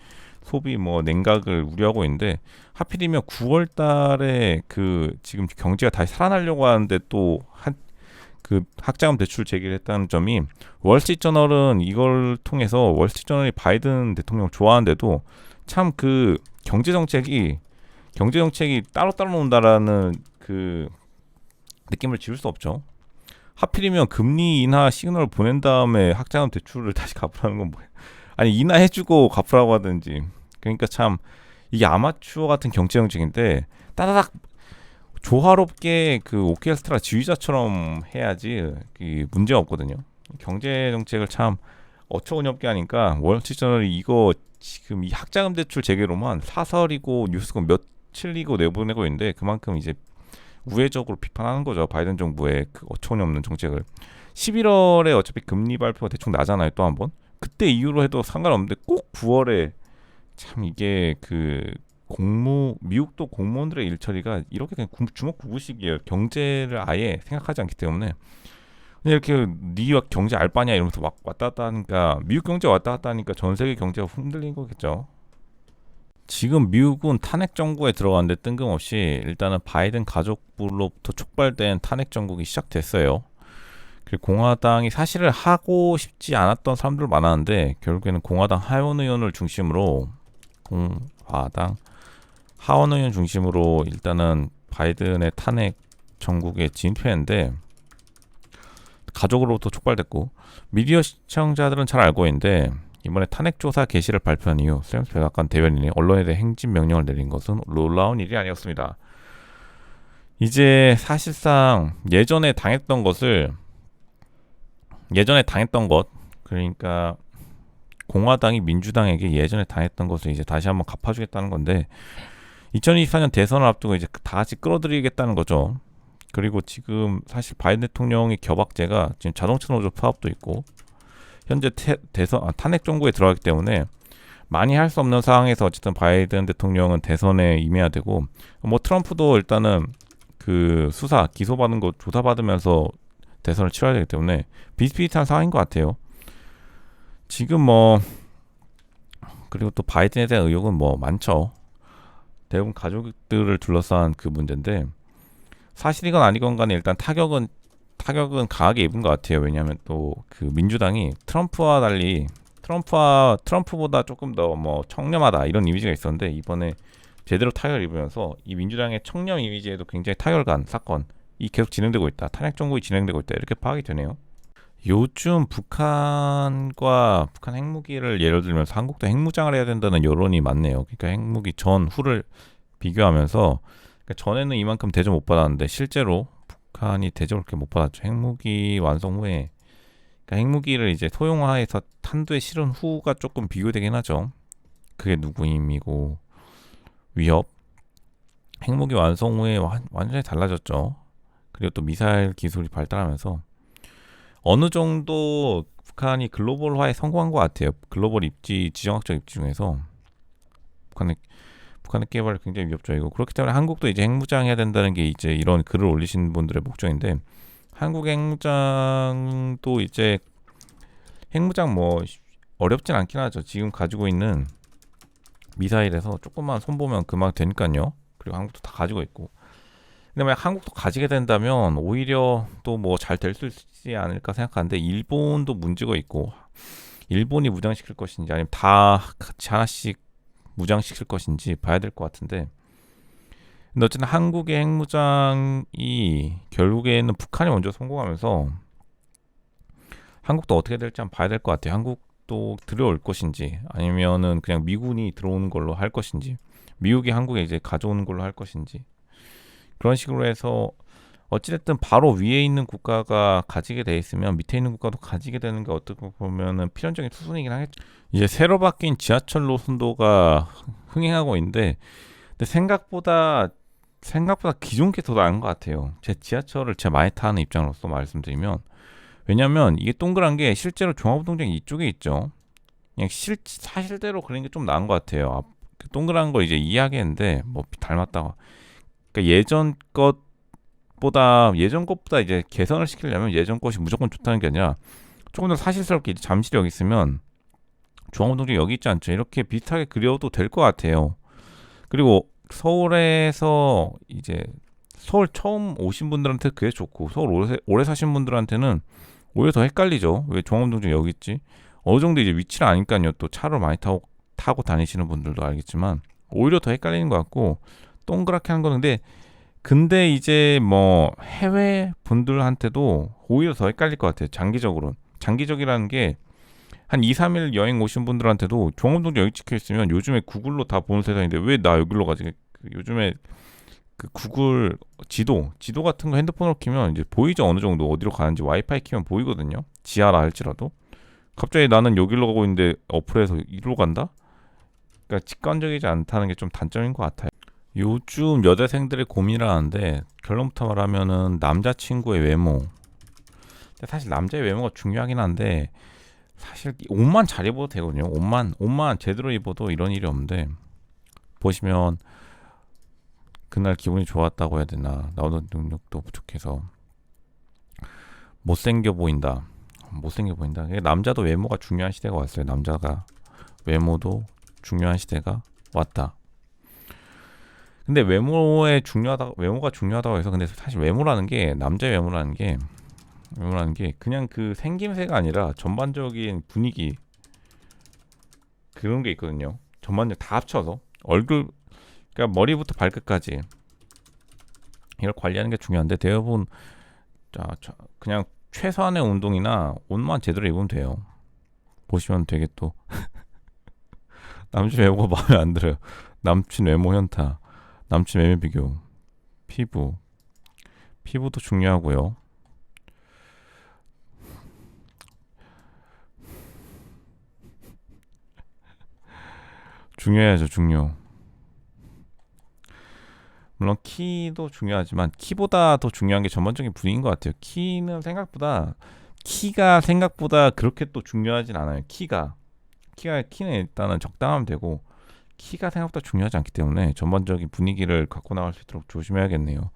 Speaker 1: 뭐 냉각을 우려하고 있는데, 하필이면 9월 달에 그 지금 경제가 다시 살아나려고 하는데 또 그 학자금 대출 제기를 했다는 점이, 월스트리트저널은 이걸 통해서, 월스트리트저널이 바이든 대통령 좋아하는데도 참 그 경제 정책이 따로따로 논다라는 그 느낌을 지울 수 없죠. 하필이면 금리 인하 시그널을 보낸 다음에 학자금 대출을 다시 갚으라는 건 뭐예요? 아니, 인하해주고 갚으라고 하든지. 그러니까 참 이게 아마추어 같은 경제 정책인데 따다닥 조화롭게 그 오케스트라 지휘자처럼 해야지 문제가 없거든요. 경제 정책을 참 어처구니없게 하니까, 월스트리트저널이 이거 지금 이 학자금 대출 재개로만 사설이고 뉴스고 며칠이고 내보내고 있는데, 그만큼 이제 우회적으로 비판하는 거죠. 바이든 정부의 그 어처구니없는 정책을. 11월에 어차피 금리 발표가 대충 나잖아요. 또 한 번. 그때 이후로 해도 상관없는데 꼭 9월에 참 이게 미국도 공무원들의 일처리가 이렇게 그냥 주먹구구식이에요. 경제를 아예 생각하지 않기 때문에. 그냥 이렇게 니와 경제 알바냐 이러면서 막 왔다 갔다 하니까, 미국 경제 왔다 갔다 하니까 전 세계 경제가 흔들린 거겠죠. 지금 미국은 탄핵 정국에 들어갔는데 뜬금없이 일단은 바이든 가족부로부터 촉발된 탄핵 정국이 시작됐어요. 그리고 공화당이 사실을 하고 싶지 않았던 사람들 많았는데, 결국에는 공화당 하원 의원을 중심으로 일단은 바이든의 탄핵 정국에 진입했는데, 가족으로부터 촉발됐고, 미디어 시청자들은 잘 알고 있는데, 이번에 탄핵 조사 개시를 발표한 이후 샘스 백악관 대변인이 언론에 대해 행진 명령을 내린 것은 놀라운 일이 아니었습니다. 이제 사실상 예전에 당했던 것, 그러니까 공화당이 민주당에게 예전에 당했던 것을 이제 다시 한번 갚아주겠다는 건데, 2024년 대선을 앞두고 이제 다 같이 끌어들이겠다는 거죠. 그리고 지금 사실 바이든 대통령의 겨박제가 지금 자동차 노조 파업도 있고, 현재 탄핵 정국에 들어가기 때문에 많이 할 수 없는 상황에서 어쨌든 바이든 대통령은 대선에 임해야 되고, 뭐 트럼프도 일단은 그 기소받은 거 조사받으면서 대선을 치러야 되기 때문에 비슷비슷한 상황인 것 같아요. 지금 그리고 또 바이든에 대한 의혹은 많죠. 대부분 가족들을 둘러싼 그 문제인데, 사실이건 아니건 간에 일단 타격은 강하게 입은 것 같아요. 왜냐하면 또 그 민주당이 트럼프보다 조금 더 청렴하다 이런 이미지가 있었는데, 이번에 제대로 타격을 입으면서 이 민주당의 청렴 이미지에도 굉장히 타격을 간 사건이 계속 진행되고 있다. 탄핵 정국이 진행되고 있다. 이렇게 파악이 되네요. 요즘 북한 핵무기를 예를 들면서 한국도 핵무장을 해야 된다는 여론이 많네요. 그러니까 핵무기 전후를 비교하면서, 그러니까 전에는 이만큼 대접 못 받았는데 실제로 북한이 대접을 그렇게 못 받았죠. 핵무기 완성 후에, 그러니까 핵무기를 이제 소형화해서 탄두에 실은 후가 조금 비교되긴 하죠. 그게 누구 힘이고 위협. 핵무기 완성 후에 완전히 달라졌죠. 그리고 또 미사일 기술이 발달하면서 어느 정도 북한이 글로벌화에 성공한 것 같아요. 글로벌 지정학적 입지 중에서 북한의 개발이 굉장히 위협적이고, 그렇기 때문에 한국도 이제 핵무장 해야 된다는 게 이제 이런 글을 올리신 분들의 목적인데, 한국 핵무장도 이제 핵무장 어렵진 않긴 하죠. 지금 가지고 있는 미사일에서 조금만 손보면 금방 되니까요. 그리고 한국도 다 가지고 있고. 근데 만약 한국도 가지게 된다면 오히려 또 잘 될 수 있지 않을까 생각하는데, 일본도 문제가 있고, 일본이 무장시킬 것인지 아니면 다 같이 하나씩 무장시킬 것인지 봐야 될 것 같은데, 근데 어쨌든 한국의 핵무장이 결국에는 북한이 먼저 성공하면서 한국도 어떻게 될지 한번 봐야 될 것 같아요. 한국도 들어올 것인지 아니면은 그냥 미군이 들어오는 걸로 할 것인지, 미국이 한국에 이제 가져오는 걸로 할 것인지, 그런 식으로 해서 어찌됐든 바로 위에 있는 국가가 가지게 돼 있으면 밑에 있는 국가도 가지게 되는 게 어떻게 보면은 필연적인 수순이긴 하겠죠. 이제 새로 바뀐 지하철 노선도가 흥행하고 있는데, 근데 생각보다 기존 게 더 나은 것 같아요. 제 지하철을 제가 많이 타는 입장으로서 말씀드리면, 왜냐면 이게 동그란 게 실제로 종합운동장 이쪽에 있죠. 그냥 사실대로 그런 게 좀 나은 것 같아요. 그 동그란 거 이제 이해하겠는데 뭐 닮았다고. 그러니까 예전 것보다 이제 개선을 시키려면 예전 것이 무조건 좋다는 게 아니라 조금 더 사실스럽게 이제 잠실이 여기 있으면 중앙운동장 여기 있지 않죠. 이렇게 비슷하게 그려도 될 것 같아요. 그리고 서울에서 이제 서울 처음 오신 분들한테 그게 좋고 서울 오래 사신 분들한테는 오히려 더 헷갈리죠. 왜 중앙운동장 여기 있지? 어느 정도 이제 위치를 아니까요. 또 차를 많이 타고 다니시는 분들도 알겠지만 오히려 더 헷갈리는 것 같고 동그랗게 한 거는 근데 이제 뭐 해외 분들한테도 오히려 더 헷갈릴 것 같아요. 장기적이라는 게 한 2, 3일 여행 오신 분들한테도 중앙동장 여기 찍혀 있으면 요즘에 구글로 다 보는 세상인데 왜 나 여기로 가지? 요즘에 그 구글 지도 같은 거 핸드폰으로 키면 이제 보이죠. 어느 정도 어디로 가는지 와이파이 키면 보이거든요. 지하라 할지라도. 갑자기 나는 여기로 가고 있는데 어플에서 이리로 간다? 그러니까 직관적이지 않다는 게 좀 단점인 것 같아요. 요즘 여대생들의 고민을 하는데 결론부터 말하면은 남자친구의 외모. 근데 사실 남자의 외모가 중요하긴 한데 사실 옷만 잘 입어도 되거든요. 옷만 제대로 입어도 이런 일이 없는데 보시면 그날 기분이 좋았다고 해야 되나 나오는 능력도 부족해서 못생겨 보인다. 남자도 외모가 중요한 시대가 왔어요. 남자가 외모도 중요한 시대가 왔다. 근데 외모가 중요하다고 해서 근데 사실 남자의 외모라는 게 그냥 그 생김새가 아니라 전반적인 분위기 그런 게 있거든요. 전반적 다 합쳐서 얼굴 그러니까 머리부터 발끝까지 이걸 관리하는 게 중요한데 대부분 그냥 최소한의 운동이나 옷만 제대로 입으면 돼요. 보시면 되게 또 남친 외모가 마음에 안 들어요. 남친 외모 현타, 남친 외모 비교, 피부도 중요하고요. 중요해야죠, 물론 키도 중요하지만 키보다 더 중요한 게 전반적인 분위기인 것 같아요. 키가 생각보다 그렇게 또 중요하진 않아요. 키는 일단은 적당하면 되고 키가 생각보다 중요하지 않기 때문에 전반적인 분위기를 갖고 나갈 수 있도록 조심해야겠네요.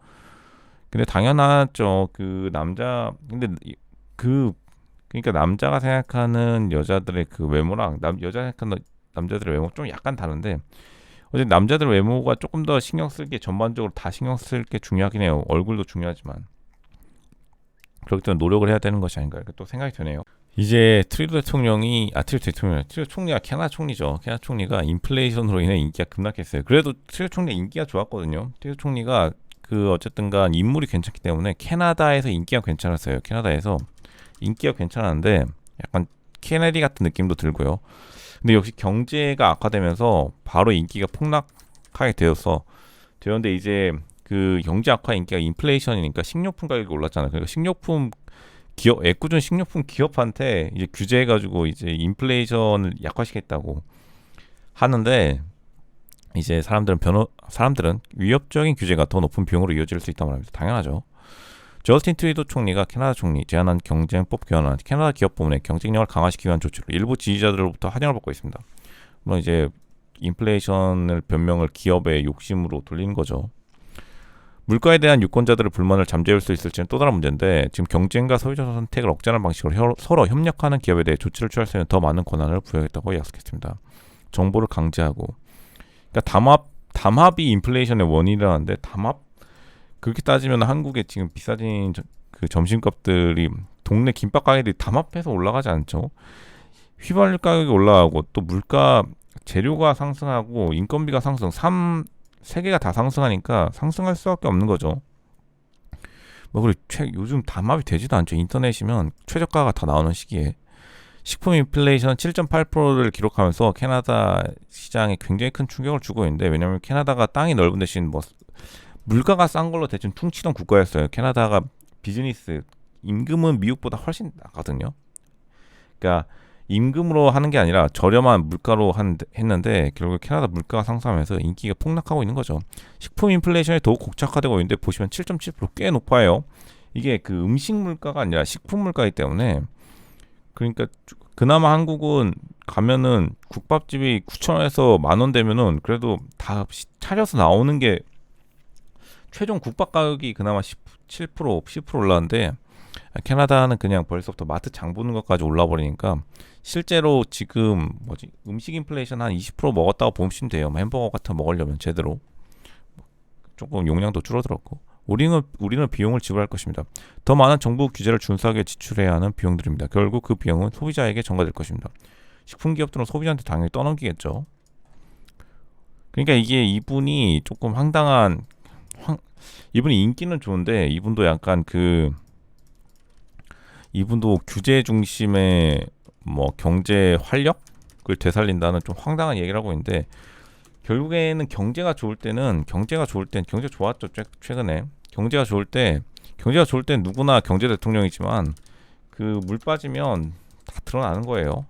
Speaker 1: 근데 당연하죠. 그러니까 남자가 생각하는 여자들의 그 외모랑 여자 생각하는 남자들의 외모 좀 약간 다른데 어제 남자들 외모가 조금 더 신경 쓸 게 전반적으로 다 신경 쓸 게 중요하긴 해요. 얼굴도 중요하지만 그렇기 때문에 노력을 해야 되는 것이 아닌가 이렇게 또 생각이 드네요. 이제 트루도 총리가 캐나다 총리죠. 캐나다 총리가 인플레이션으로 인해 인기가 급락했어요. 그래도 트루도 총리 인기가 좋았거든요. 트루도 총리가 어쨌든간 인물이 괜찮기 때문에 캐나다에서 인기가 괜찮았어요. 캐나다에서 인기가 괜찮았는데 약간 케네디 같은 느낌도 들고요. 근데 역시 경제가 악화되면서 바로 인기가 폭락하게 되었는데 이제 그 경제 악화 인기가 인플레이션이니까 식료품 가격이 올랐잖아요. 그러니까 애꿎은 식료품 기업한테 이제 규제해가지고 이제 인플레이션을 약화시켰다고 하는데 이제 사람들은 위협적인 규제가 더 높은 비용으로 이어질 수 있다고 합니다. 당연하죠. 저스틴 트루도 총리가 캐나다 총리 제한한 경쟁법 개헌안 캐나다 기업 부문의 경쟁력을 강화시키기 위한 조치로 일부 지지자들로부터 환영을 받고 있습니다. 물론 이제 인플레이션을 변명을 기업의 욕심으로 돌리는 거죠. 물가에 대한 유권자들의 불만을 잠재울 수 있을지는 또 다른 문제인데 지금 경쟁과 소유자 선택을 억제하는 방식으로 서로 협력하는 기업에 대해 조치를 취할 수 있는 더 많은 권한을 부여하겠다고 약속했습니다. 정보를 강제하고 그러니까 담합이 인플레이션의 원인이라는데 그렇게 따지면 한국에 지금 비싸진 그 점심값들이 동네 김밥 가게들이 담합해서 올라가지 않죠. 휘발유 가격이 올라가고 또 물가 재료가 상승하고 인건비가 세 개가 다 상승하니까 상승할 수밖에 없는 거죠. 그리고 요즘 담합이 되지도 않죠. 인터넷이면 최저가가 다 나오는 시기에 식품 인플레이션 7.8%를 기록하면서 캐나다 시장에 굉장히 큰 충격을 주고 있는데 왜냐하면 캐나다가 땅이 넓은 대신 물가가 싼 걸로 대충 퉁치던 국가였어요. 캐나다가 비즈니스 임금은 미국보다 훨씬 나거든요. 그러니까 임금으로 하는 게 아니라 저렴한 물가로 했는데 결국 캐나다 물가가 상승하면서 인기가 폭락하고 있는 거죠. 식품 인플레이션이 더욱 곡착화되고 있는데 보시면 7.7%꽤 높아요. 이게 그 음식 물가가 아니라 식품 물가이기 때문에 그러니까 그나마 한국은 가면은 국밥집이 9,000원에서 10,000원 되면은 그래도 다 차려서 나오는 게 최종 국밥 가격이 그나마 7% 10% 올랐는데 캐나다는 그냥 벌써부터 마트 장 보는 것까지 올라 버리니까 실제로 지금 뭐지 음식 인플레이션 한 20% 먹었다고 보시면 돼요. 뭐 햄버거 같은 거 먹으려면 제대로 조금 용량도 줄어들었고 우리는 비용을 지불할 것입니다. 더 많은 정부 규제를 준수하게 지출해야 하는 비용들입니다. 결국 그 비용은 소비자에게 전가될 것입니다. 식품 기업들은 소비자한테 당연히 떠넘기겠죠. 그러니까 이게 이분이 조금 황당한 이분이 인기는 좋은데 이분도 규제 중심의 뭐 경제 활력을 되살린다는 좀 황당한 얘기를 하고 있는데 결국에는 경제가 좋을 땐 경제 좋았죠. 최근에 경제가 좋을 땐 누구나 경제 대통령이지만 그 물 빠지면 다 드러나는 거예요.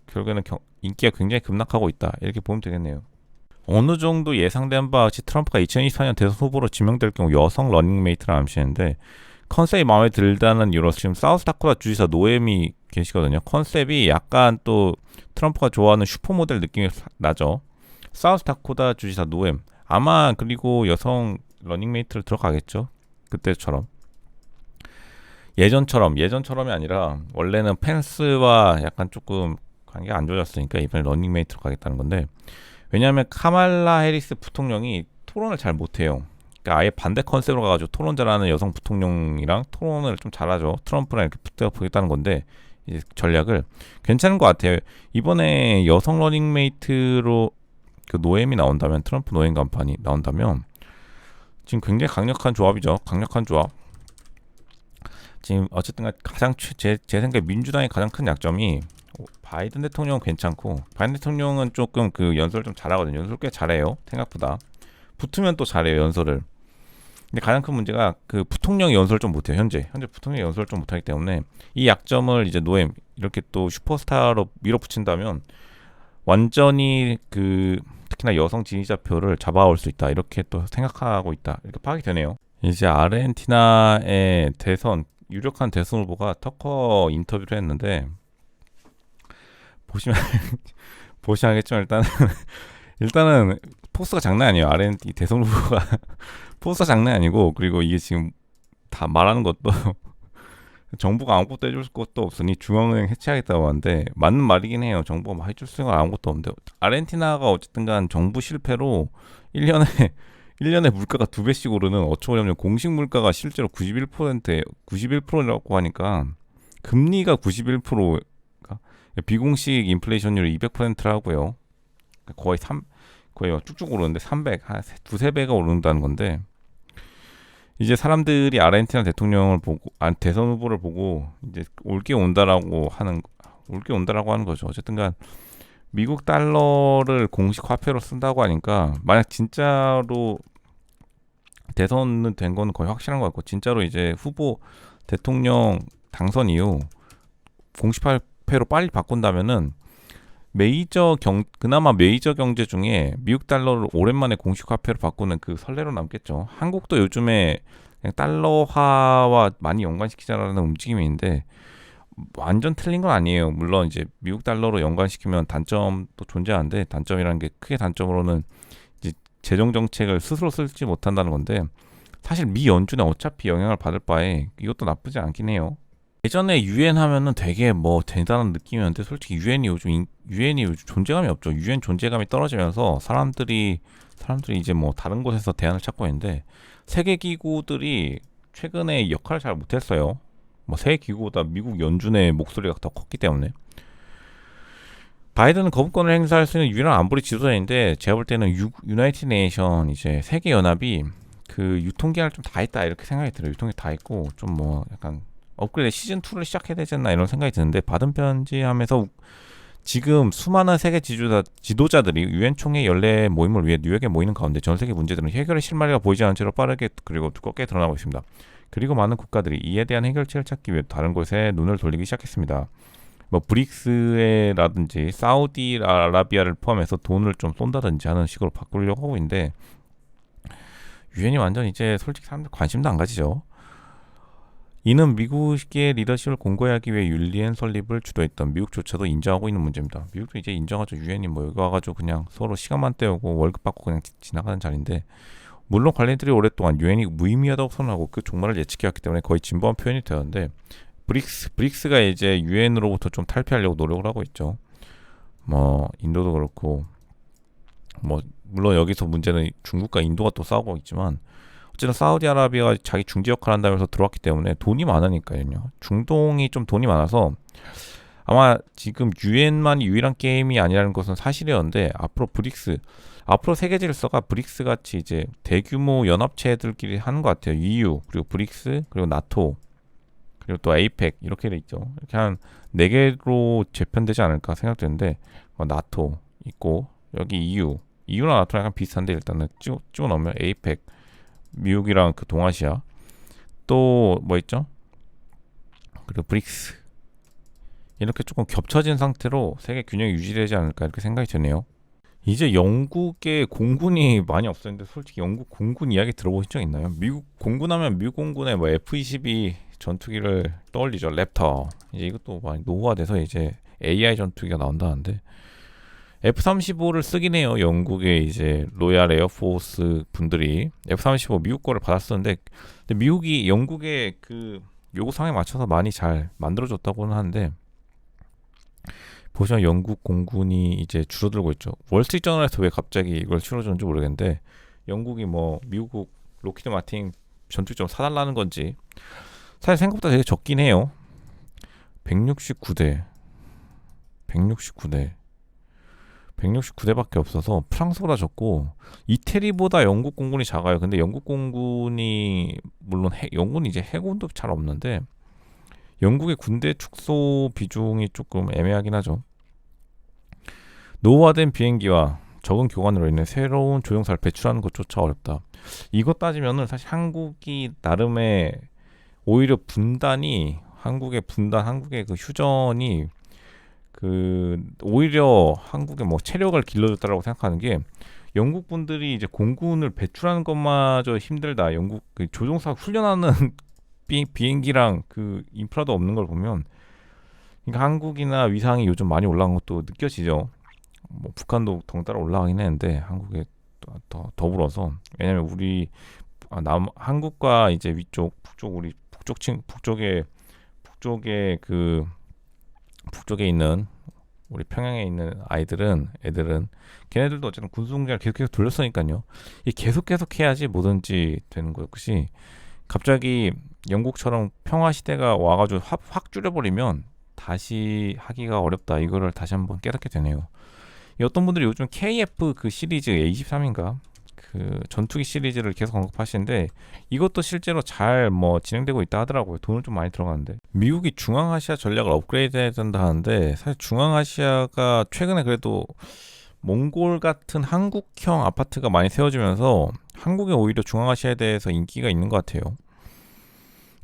Speaker 1: 결국에는 인기가 굉장히 급락하고 있다 이렇게 보면 되겠네요. 어느 정도 예상된 바와 같이 트럼프가 2024년 대선 후보로 지명될 경우 여성 러닝메이트를 암시했는데 컨셉이 마음에 들다는 이유로 지금 사우스다코타 주지사 노엠이 계시거든요. 컨셉이 약간 또 트럼프가 좋아하는 슈퍼모델 느낌이 나죠. 사우스다코타 주지사 노엠 아마 그리고 여성 러닝메이트를 들어가겠죠. 그때처럼 예전처럼이 아니라 원래는 펜스와 약간 조금 관계가 안 좋아졌으니까 이번에 러닝메이트로 가겠다는 건데 왜냐하면 카말라 해리스 부통령이 토론을 잘 못해요. 그러니까 아예 반대 컨셉으로 가가지고 토론 잘하는 여성 부통령이랑 토론을 좀 잘하죠. 트럼프랑 이렇게 붙어 보겠다는 건데 이제 전략을 괜찮은 것 같아요. 이번에 여성 러닝메이트로 그 노엠이 나온다면 트럼프 노엠 간판이 나온다면 지금 굉장히 강력한 조합이죠. 강력한 조합. 지금 어쨌든 가장 제 생각에 민주당의 가장 큰 약점이 바이든 대통령은 괜찮고 바이든 대통령은 조금 그 연설 좀 잘하거든요. 연설 꽤 잘해요. 생각보다 붙으면 또 잘해요 연설을. 근데 가장 큰 문제가 그 부통령이 연설 좀 못해요. 현재 부통령이 연설 좀 못하기 때문에 이 약점을 이제 노엠 이렇게 또 슈퍼스타로 밀어붙인다면 완전히 그 특히나 여성 지지자표를 잡아올 수 있다 이렇게 또 생각하고 있다 이렇게 파악이 되네요. 이제 아르헨티나의 유력한 대선 후보가 터커 인터뷰를 했는데 보시면 알겠지만 일단은 포스가 장난 아니에요. 아르헨티나 대선 후보가 포스가 장난 아니고 그리고 이게 지금 다 말하는 것도 정부가 아무것도 해줄 것도 없으니 중앙은행 해체하겠다고 하는데 맞는 말이긴 해요. 정부가 막 해줄 수 있는 건 아무것도 없는데 아르헨티나가 어쨌든간 정부 실패로 1년에 물가가 2배씩 오르는 어처구니없는 공식 물가가 실제로 91%라고 하니까 금리가 91% 비공식 인플레이션율이 200%라고요. 거의 쭉쭉 오르는데 300, 두세 배가 오른다는 건데 이제 사람들이 아르헨티나 대통령을 보고 대선 후보를 보고 이제 올게 온다라고 하는 거죠. 어쨌든간 미국 달러를 공식 화폐로 쓴다고 하니까 만약 진짜로 대선은 된 건 거의 확실한 것 같고 진짜로 이제 후보 대통령 당선 이후 공식 화폐로 빨리 바꾼다면은 그나마 메이저 경제 중에 미국 달러를 오랜만에 공식 화폐로 바꾸는 그 선례로 남겠죠. 한국도 요즘에 그냥 달러화와 많이 연관시키자라는 움직임이 있는데 완전 틀린 건 아니에요. 물론 이제 미국 달러로 연관시키면 단점도 존재하는데 단점이라는 게 크게 단점으로는 이제 재정 정책을 스스로 쓸지 못한다는 건데 사실 미 연준에 어차피 영향을 받을 바에 이것도 나쁘지 않긴 해요. 예전에 유엔 하면은 되게 뭐 대단한 느낌이었는데 솔직히 유엔이 요즘 존재감이 없죠. 유엔 존재감이 떨어지면서 사람들이 이제 뭐 다른 곳에서 대안을 찾고 있는데 세계 기구들이 최근에 역할을 잘 못했어요. 뭐 세계 기구보다 미국 연준의 목소리가 더 컸기 때문에 바이든은 거부권을 행사할 수 있는 유일한 안보리 지도자인데 제가 볼 때는 유나이티드 네이션 이제 세계 연합이 그 유통기한을 좀 다 했다 이렇게 생각이 들어요. 유통기 다 했고 좀 뭐 약간 업그레이드 시즌 2를 시작해야 되지 않나 이런 생각이 드는데 바든 편지하면서 지금 수많은 세계 지도자들이 유엔 총회 연례 모임을 위해 뉴욕에 모이는 가운데 전 세계 문제들은 해결의 실마리가 보이지 않은 채로 빠르게 그리고 두껍게 드러나고 있습니다. 그리고 많은 국가들이 이에 대한 해결책을 찾기 위해 다른 곳에 눈을 돌리기 시작했습니다. 뭐 브릭스라든지 사우디아라비아를 포함해서 돈을 좀 쏜다든지 하는 식으로 바꾸려고 하고 있는데 유엔이 완전 이제 솔직히 사람들 관심도 안 가지죠. 이는 미국의 리더십을 공고히 하기 위해 유엔 설립을 주도했던 미국조차도 인정하고 있는 문제입니다. 미국도 이제 인정하죠. 유엔이 뭐 여기 와가지고 그냥 서로 시간만 때우고 월급 받고 그냥 지나가는 자리인데, 물론 관리들이 오랫동안 유엔이 무의미하다고 선언하고 그 종말을 예측해왔기 때문에 거의 진보한 표현이 되었는데, 브릭스가 이제 유엔으로부터 좀 탈피하려고 노력을 하고 있죠. 뭐 인도도 그렇고, 뭐 물론 여기서 문제는 중국과 인도가 또 싸우고 있지만, 어쨌든 사우디아라비아가 자기 중재 역할을 한다면서 들어왔기 때문에 돈이 많으니까요. 중동이 좀 돈이 많아서 아마 지금 유엔만이 유일한 게임이 아니라는 것은 사실이었는데, 앞으로 세계 질서가 브릭스 같이 이제 대규모 연합체들끼리 하는 것 같아요. EU 그리고 브릭스 그리고 나토 그리고 또 에이펙 이렇게 돼 있죠. 이렇게 한 4개로 재편되지 않을까 생각되는데, 나토 있고 여기 EU랑 나토랑 약간 비슷한데, 일단은 찍어 넣으면 에이펙, 미국이랑 그 동아시아, 또 뭐 있죠? 그리고 브릭스, 이렇게 조금 겹쳐진 상태로 세계 균형이 유지되지 않을까 이렇게 생각이 드네요. 이제 영국의 공군이 많이 없었는데, 솔직히 영국 공군 이야기 들어보신 적 있나요? 미국 공군하면 미국 공군의 뭐 F-22 전투기를 떠올리죠. 랩터. 이제 이것도 많이 노후화돼서 이제 AI 전투기가 나온다는데, F-35를 쓰긴 해요. 영국의 이제 로얄 에어포스 분들이 F-35 미국 거를 받았었는데, 근데 미국이 영국의 그 요구 사항에 맞춰서 많이 잘 만들어줬다고는 하는데, 보시면 영국 공군이 이제 줄어들고 있죠. 월스트리트저널에서 왜 갑자기 이걸 실어주는지 모르겠는데, 영국이 뭐 미국 로키드 마틴 전투기 좀 사달라는 건지, 사실 생각보다 되게 적긴 해요. 169대 169대밖에 없어서 프랑스보다 적고, 이태리보다 영국 공군이 작아요. 근데 영국 공군이 물론 영국은 이제 해군도 잘 없는데, 영국의 군대 축소 비중이 조금 애매하긴 하죠. 노후화된 비행기와 적은 교관으로 인해 새로운 조종사를 배출하는 것조차 어렵다. 이것 따지면은 사실 한국이 나름의 오히려 한국의 그 휴전이 그 오히려 한국의 뭐 체력을 길러줬다라고 생각하는 게, 영국 분들이 이제 공군을 배출하는 것마저 힘들다. 영국 그 조종사 훈련하는 비행기랑 그 인프라도 없는 걸 보면, 그러니까 한국이나 위상이 요즘 많이 올라간 것도 느껴지죠. 뭐 북한도 덩달아 올라가긴 했는데, 한국에 더 더불어서. 왜냐면 우리 한국과 이제 북쪽 우리 북쪽에 있는 우리 평양에 있는 애들은 걔네들도 어쨌든 군수공장을 계속 돌렸으니까요. 이 계속 해야지 뭐든지 되는 것이, 갑자기 영국처럼 평화 시대가 와가지고 확 줄여버리면 다시 하기가 어렵다. 이거를 다시 한번 깨닫게 되네요. 어떤 분들이 요즘 KF 그 시리즈 A23인가 그 전투기 시리즈를 계속 언급하시는데, 이것도 실제로 잘 뭐 진행되고 있다 하더라고요. 돈은 좀 많이 들어가는데, 미국이 중앙아시아 전략을 업그레이드해야 된다 하는데, 사실 중앙아시아가 최근에 그래도 몽골 같은 한국형 아파트가 많이 세워지면서 한국에 오히려 중앙아시아에 대해서 인기가 있는 것 같아요.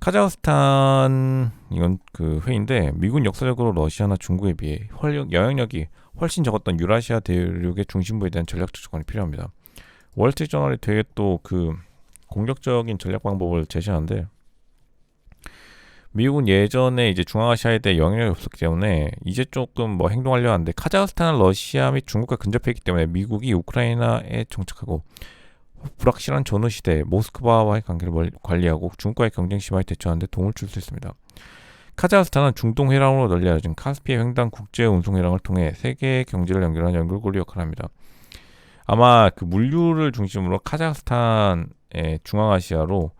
Speaker 1: 카자흐스탄 이건 그 회의인데, 미군 역사적으로 러시아나 중국에 비해 영향력이 훨씬 적었던 유라시아 대륙의 중심부에 대한 전략적 조건이 필요합니다. 월스트리트저널이 되게 또 그 공격적인 전략 방법을 제시하는데, 미국은 예전에 이제 중앙아시아에 대해 영향력이 없었기 때문에 이제 조금 뭐 행동하려 하는데, 카자흐스탄은 러시아 및 중국과 근접해 있기 때문에 미국이 우크라이나에 정착하고 불확실한 전후 시대에 모스크바와의 관계를 관리하고 중국과의 경쟁 심화에 대처하는 데 도움을 줄 수 있습니다. 카자흐스탄은 중동 회랑으로 널리 알려진 카스피해 횡단 국제 운송 회랑을 통해 세계 경제를 연결하는 연결고리 역할을 합니다. 아마 그 물류를 중심으로 카자흐스탄의 중앙아시아로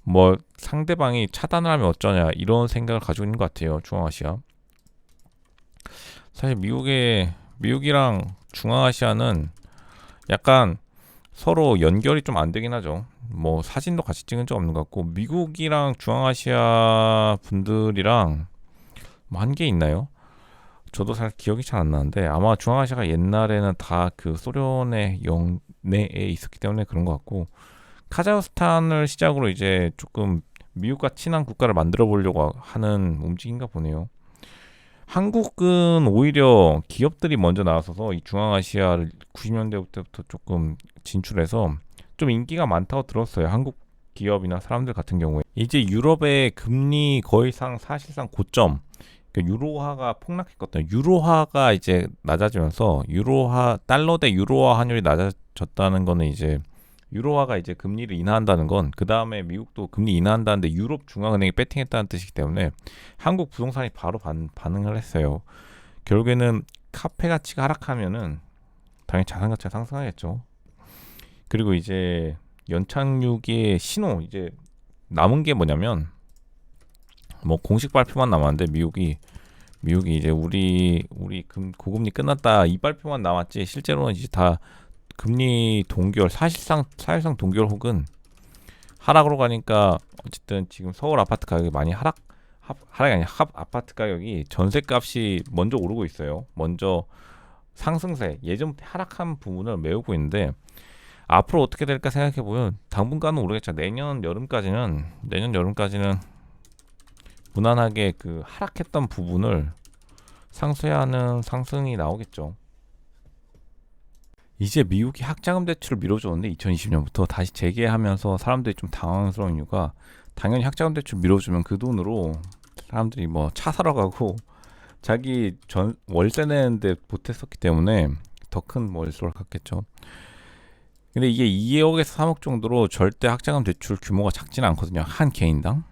Speaker 1: 뭐 상대방이 차단을 하면 어쩌냐 이런 생각을 가지고 있는 것 같아요. 중앙아시아. 사실 미국이랑 중앙아시아는 약간 서로 연결이 좀 안 되긴 하죠. 뭐 사진도 같이 찍은 적 없는 것 같고, 미국이랑 중앙아시아 분들이랑 뭐 한 게 있나요? 저도 잘 기억이 잘 안 나는데, 아마 중앙아시아가 옛날에는 다 그 소련의 영내에 있었기 때문에 그런 것 같고, 카자흐스탄을 시작으로 이제 조금 미국과 친한 국가를 만들어 보려고 하는 움직임인가 보네요. 한국은 오히려 기업들이 먼저 나서서 이 중앙아시아를 90년대부터 조금 진출해서 좀 인기가 많다고 들었어요. 한국 기업이나 사람들 같은 경우에 이제 유럽의 금리 거의 사실상 고점, 그러니까 유로화가 폭락했거든요. 유로화가 이제 낮아지면서 달러 대 유로화 환율이 낮아졌다는 거는 이제 유로화가 이제 금리를 인하한다는 건 그 다음에 미국도 금리 인하한다는데 유럽 중앙은행이 배팅했다는 뜻이기 때문에 한국 부동산이 바로 반응을 했어요. 결국에는 카페 가치가 하락하면은 당연히 자산 가치가 상승하겠죠. 그리고 이제 연착륙의 신호, 이제 남은 게 뭐냐면 뭐 공식 발표만 남았는데 미국이 이제 우리 고금리 끝났다 이 발표만 남았지 실제로는 이제 다 금리 동결, 사실상 동결 혹은 하락으로 가니까 어쨌든 지금 서울 아파트 가격이 많이 하락이 아니라 아파트 가격이 전세값이 먼저 오르고 있어요. 먼저 상승세, 예전부터 하락한 부분을 메우고 있는데 앞으로 어떻게 될까 생각해 보면 당분간은 모르겠죠. 내년 여름까지는 무난하게 그 하락했던 부분을 상쇄하는 상승이 나오겠죠. 이제 미국이 학자금 대출을 밀어줬는데 2020년부터 다시 재개하면서 사람들이 좀 당황스러운 이유가 당연히 학자금 대출 밀어주면 그 돈으로 사람들이 뭐 차 사러 가고 자기 월세 내는데 보탰었기 때문에 더 큰 월세를 갖겠죠. 근데 이게 2억에서 3억 정도로 절대 학자금 대출 규모가 작지는 않거든요. 한 개인당.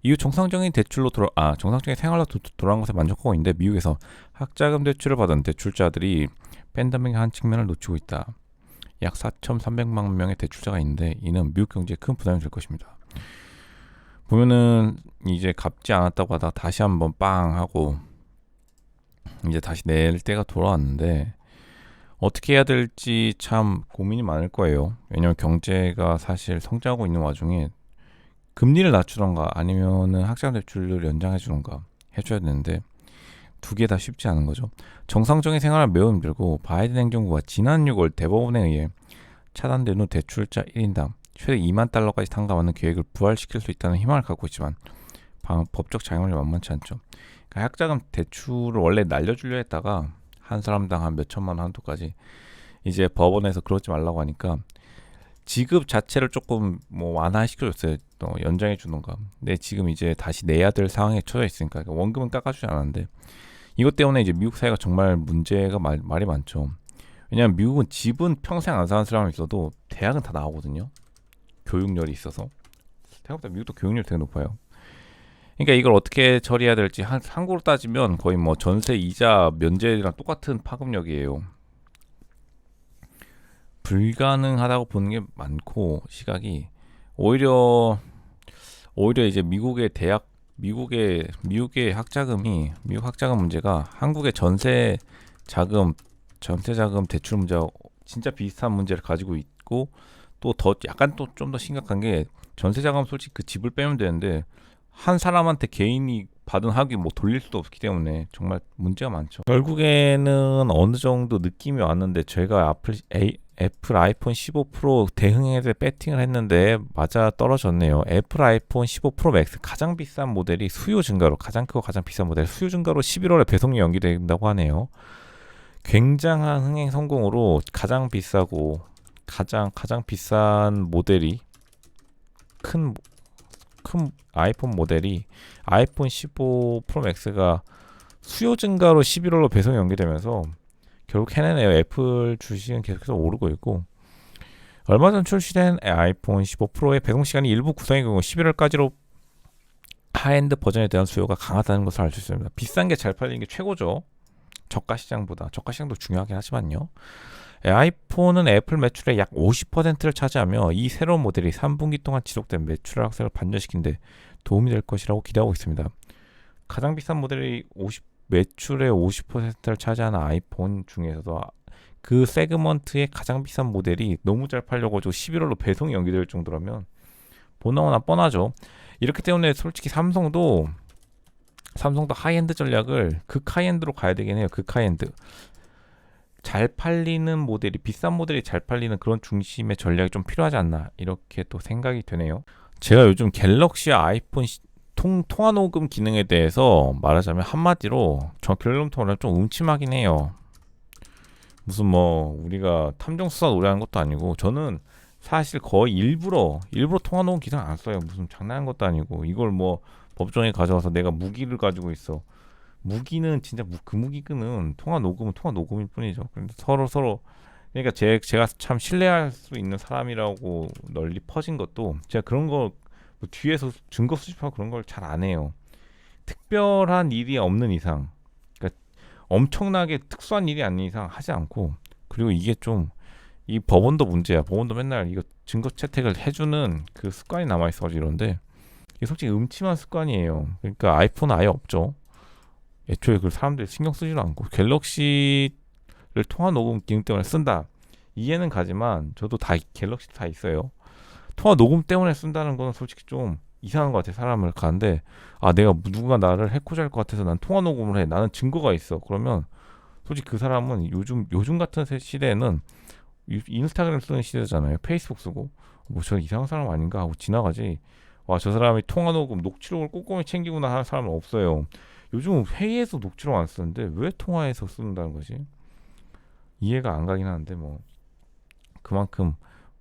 Speaker 1: 이후 정상적인 정상적인 생활로 돌아간 것에 만족하고 있는데 미국에서 학자금 대출을 받은 대출자들이 팬데믹의 한 측면을 놓치고 있다. 약 4,300만 명의 대출자가 있는데 이는 미국 경제에 큰 부담이 될 것입니다. 보면은 이제 갚지 않았다고 하다가 다시 한번 빵 하고 이제 다시 낼 때가 돌아왔는데 어떻게 해야 될지 참 고민이 많을 거예요. 왜냐면 경제가 사실 성장하고 있는 와중에 금리를 낮추던가 아니면은 학자금 대출을 연장해 주던가 해줘야 되는데 두 개 다 쉽지 않은 거죠. 정상적인 생활은 매우 힘들고 바이든 행정부가 지난 6월 대법원에 의해 차단된 후 대출자 1인당 최대 2만 달러까지 탕감하는 계획을 부활시킬 수 있다는 희망을 갖고 있지만 법적 작용이 만만치 않죠. 그러니까 학자금 대출을 원래 날려주려 했다가 한 사람당 한 몇천만 원 한도까지 이제 법원에서 그러지 말라고 하니까 지급 자체를 조금 뭐 완화시켜줬어요. 또 연장해 주던가. 근데 지금 이제 다시 내야 될 상황에 처해 있으니까 그러니까 원금은 깎아주지 않았는데 이것 때문에 이제 미국 사회가 정말 문제가 말이 많죠. 왜냐하면 미국은 집은 평생 안 사는 사람이 있어도 대학은 다 나오거든요. 교육열이 있어서. 생각보다 미국도 교육열이 되게 높아요. 그러니까 이걸 어떻게 처리해야 될지 한국으로 따지면 거의 뭐 전세 이자 면제랑 똑같은 파급력이에요. 불가능하다고 보는 게 많고 시각이 오히려 이제 미국 학자금 문제가 한국의 전세 자금 대출 문제와 진짜 비슷한 문제를 가지고 있고 또 더 약간 또 좀 더 심각한 게 전세 자금 솔직히 그 집을 빼면 되는데 한 사람한테 개인이 받은 학위 뭐 돌릴 수도 없기 때문에 정말 문제가 많죠. 결국에는 어느 정도 느낌이 왔는데 제가 애플 아이폰 15 프로 대응해서 배팅을 했는데 맞아 떨어졌네요. 애플 아이폰 15 프로 맥스 가장 비싼 모델이 가장 크고 가장 비싼 모델 수요 증가로 11월에 배송이 연기된다고 하네요. 굉장한 흥행 성공으로 가장 비싸고 가장 비싼 모델이 큰 아이폰 모델이 아이폰 15 프로 맥스가 수요 증가로 11월로 배송이 연기되면서 결국 해내네요. 애플 주식은 계속해서 오르고 있고 얼마 전 출시된 아이폰 15 프로의 배송 시간이 일부 구성의 경우 11월까지로 하이엔드 버전에 대한 수요가 강하다는 것을 알 수 있습니다. 비싼 게 잘 팔리는 게 최고죠. 저가 시장도 중요하긴 하지만요. 아이폰은 애플 매출의 약 50%를 차지하며 이 새로운 모델이 3분기 동안 지속된 매출 확산을 반전시킨 데 도움이 될 것이라고 기대하고 있습니다. 가장 비싼 모델이 매출의 50%를 차지하는 아이폰 중에서도 그 세그먼트의 가장 비싼 모델이 너무 잘 팔려가지고 11월로 배송이 연기될 정도라면 보나마나 뻔하죠. 이렇기 때문에 솔직히 삼성도 하이엔드 전략을 극 하이엔드로 가야 되긴 해요. 극 하이엔드. 잘 팔리는 모델이 비싼 모델이 잘 팔리는 그런 중심의 전략이 좀 필요하지 않나 이렇게 또 생각이 되네요. 제가 요즘 갤럭시 아이폰 통화 녹음 기능에 대해서 말하자면 한마디로 저 결론부터 좀 음침하긴 해요. 무슨 뭐 우리가 탐정 수사 노래하는 것도 아니고 저는 사실 거의 일부러 통화 녹음 기사 안 써요. 무슨 장난한 것도 아니고 이걸 뭐 법정에 가져와서 내가 무기를 가지고 있어. 무기는 진짜 그 무기는 통화 녹음은 통화 녹음일 뿐이죠. 그런데 서로 그러니까 제가 참 신뢰할 수 있는 사람이라고 널리 퍼진 것도 제가 그런 거뭐 뒤에서 증거 수집하고 그런 걸 잘 안 해요. 특별한 일이 없는 이상, 그러니까 엄청나게 특수한 일이 아닌 이상 하지 않고, 그리고 이게 좀 이 법원도 문제야. 법원도 맨날 이거 증거 채택을 해주는 그 습관이 남아 있어가지고 이런데 이게 솔직히 음침한 습관이에요. 그러니까 아이폰은 아예 없죠. 애초에 그 사람들이 신경 쓰지도 않고 갤럭시를 통화 녹음 기능 때문에 쓴다. 이해는 가지만 저도 다 갤럭시 다 있어요. 통화 녹음 때문에 쓴다는 거는 솔직히 좀 이상한 것 같아. 사람을 가는데 내가 누가 나를 해코지할 것 같아서 난 통화 녹음을 해. 나는 증거가 있어. 그러면 솔직히 그 사람은 요즘 같은 시대에는 인스타그램 쓰는 시대잖아요. 페이스북 쓰고 뭐 저 이상한 사람 아닌가 하고 지나가지. 저 사람이 통화 녹음 녹취록을 꼼꼼히 챙기구나 하는 사람은 없어요. 요즘 회의에서 녹취록 안 쓰는데 왜 통화에서 쓴다는 거지? 이해가 안 가긴 하는데 뭐 그만큼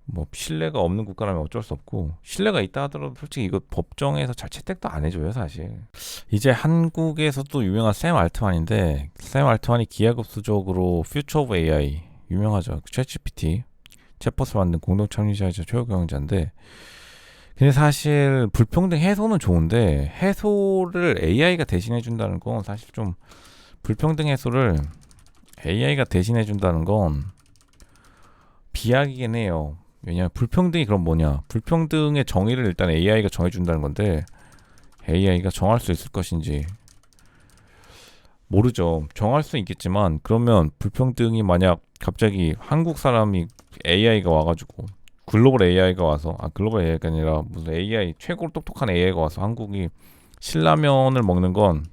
Speaker 1: 뭐 신뢰가 없는 국가라면 어쩔 수 없고, 신뢰가 있다 하더라도 솔직히 이거 법정에서 잘 채택도 안 해줘요 사실. 이제 한국에서도 유명한 샘 알트만인데, 샘 알트만이 기하급수적으로 퓨처 오브 AI 유명하죠. 챗GPT 챗봇을 만든 공동 창립자이자 최고 경영자인데, 근데 사실 불평등 해소는 좋은데 해소를 AI가 대신해 준다는 건 사실 좀, 불평등 해소를 AI가 대신해 준다는 건 비약이긴 해요. 왜냐하면 불평등이 그럼 뭐냐, 불평등의 정의를 일단 AI가 정해준다는 건데 AI가 정할 수 있을 것인지 모르죠. 정할 수 있겠지만 그러면 불평등이 만약 갑자기 한국 사람이 AI가 와가지고, 글로벌 AI가 와서, 글로벌 AI가 아니라 무슨 AI 최고로 똑똑한 AI가 와서 한국이 신라면을 먹는 건,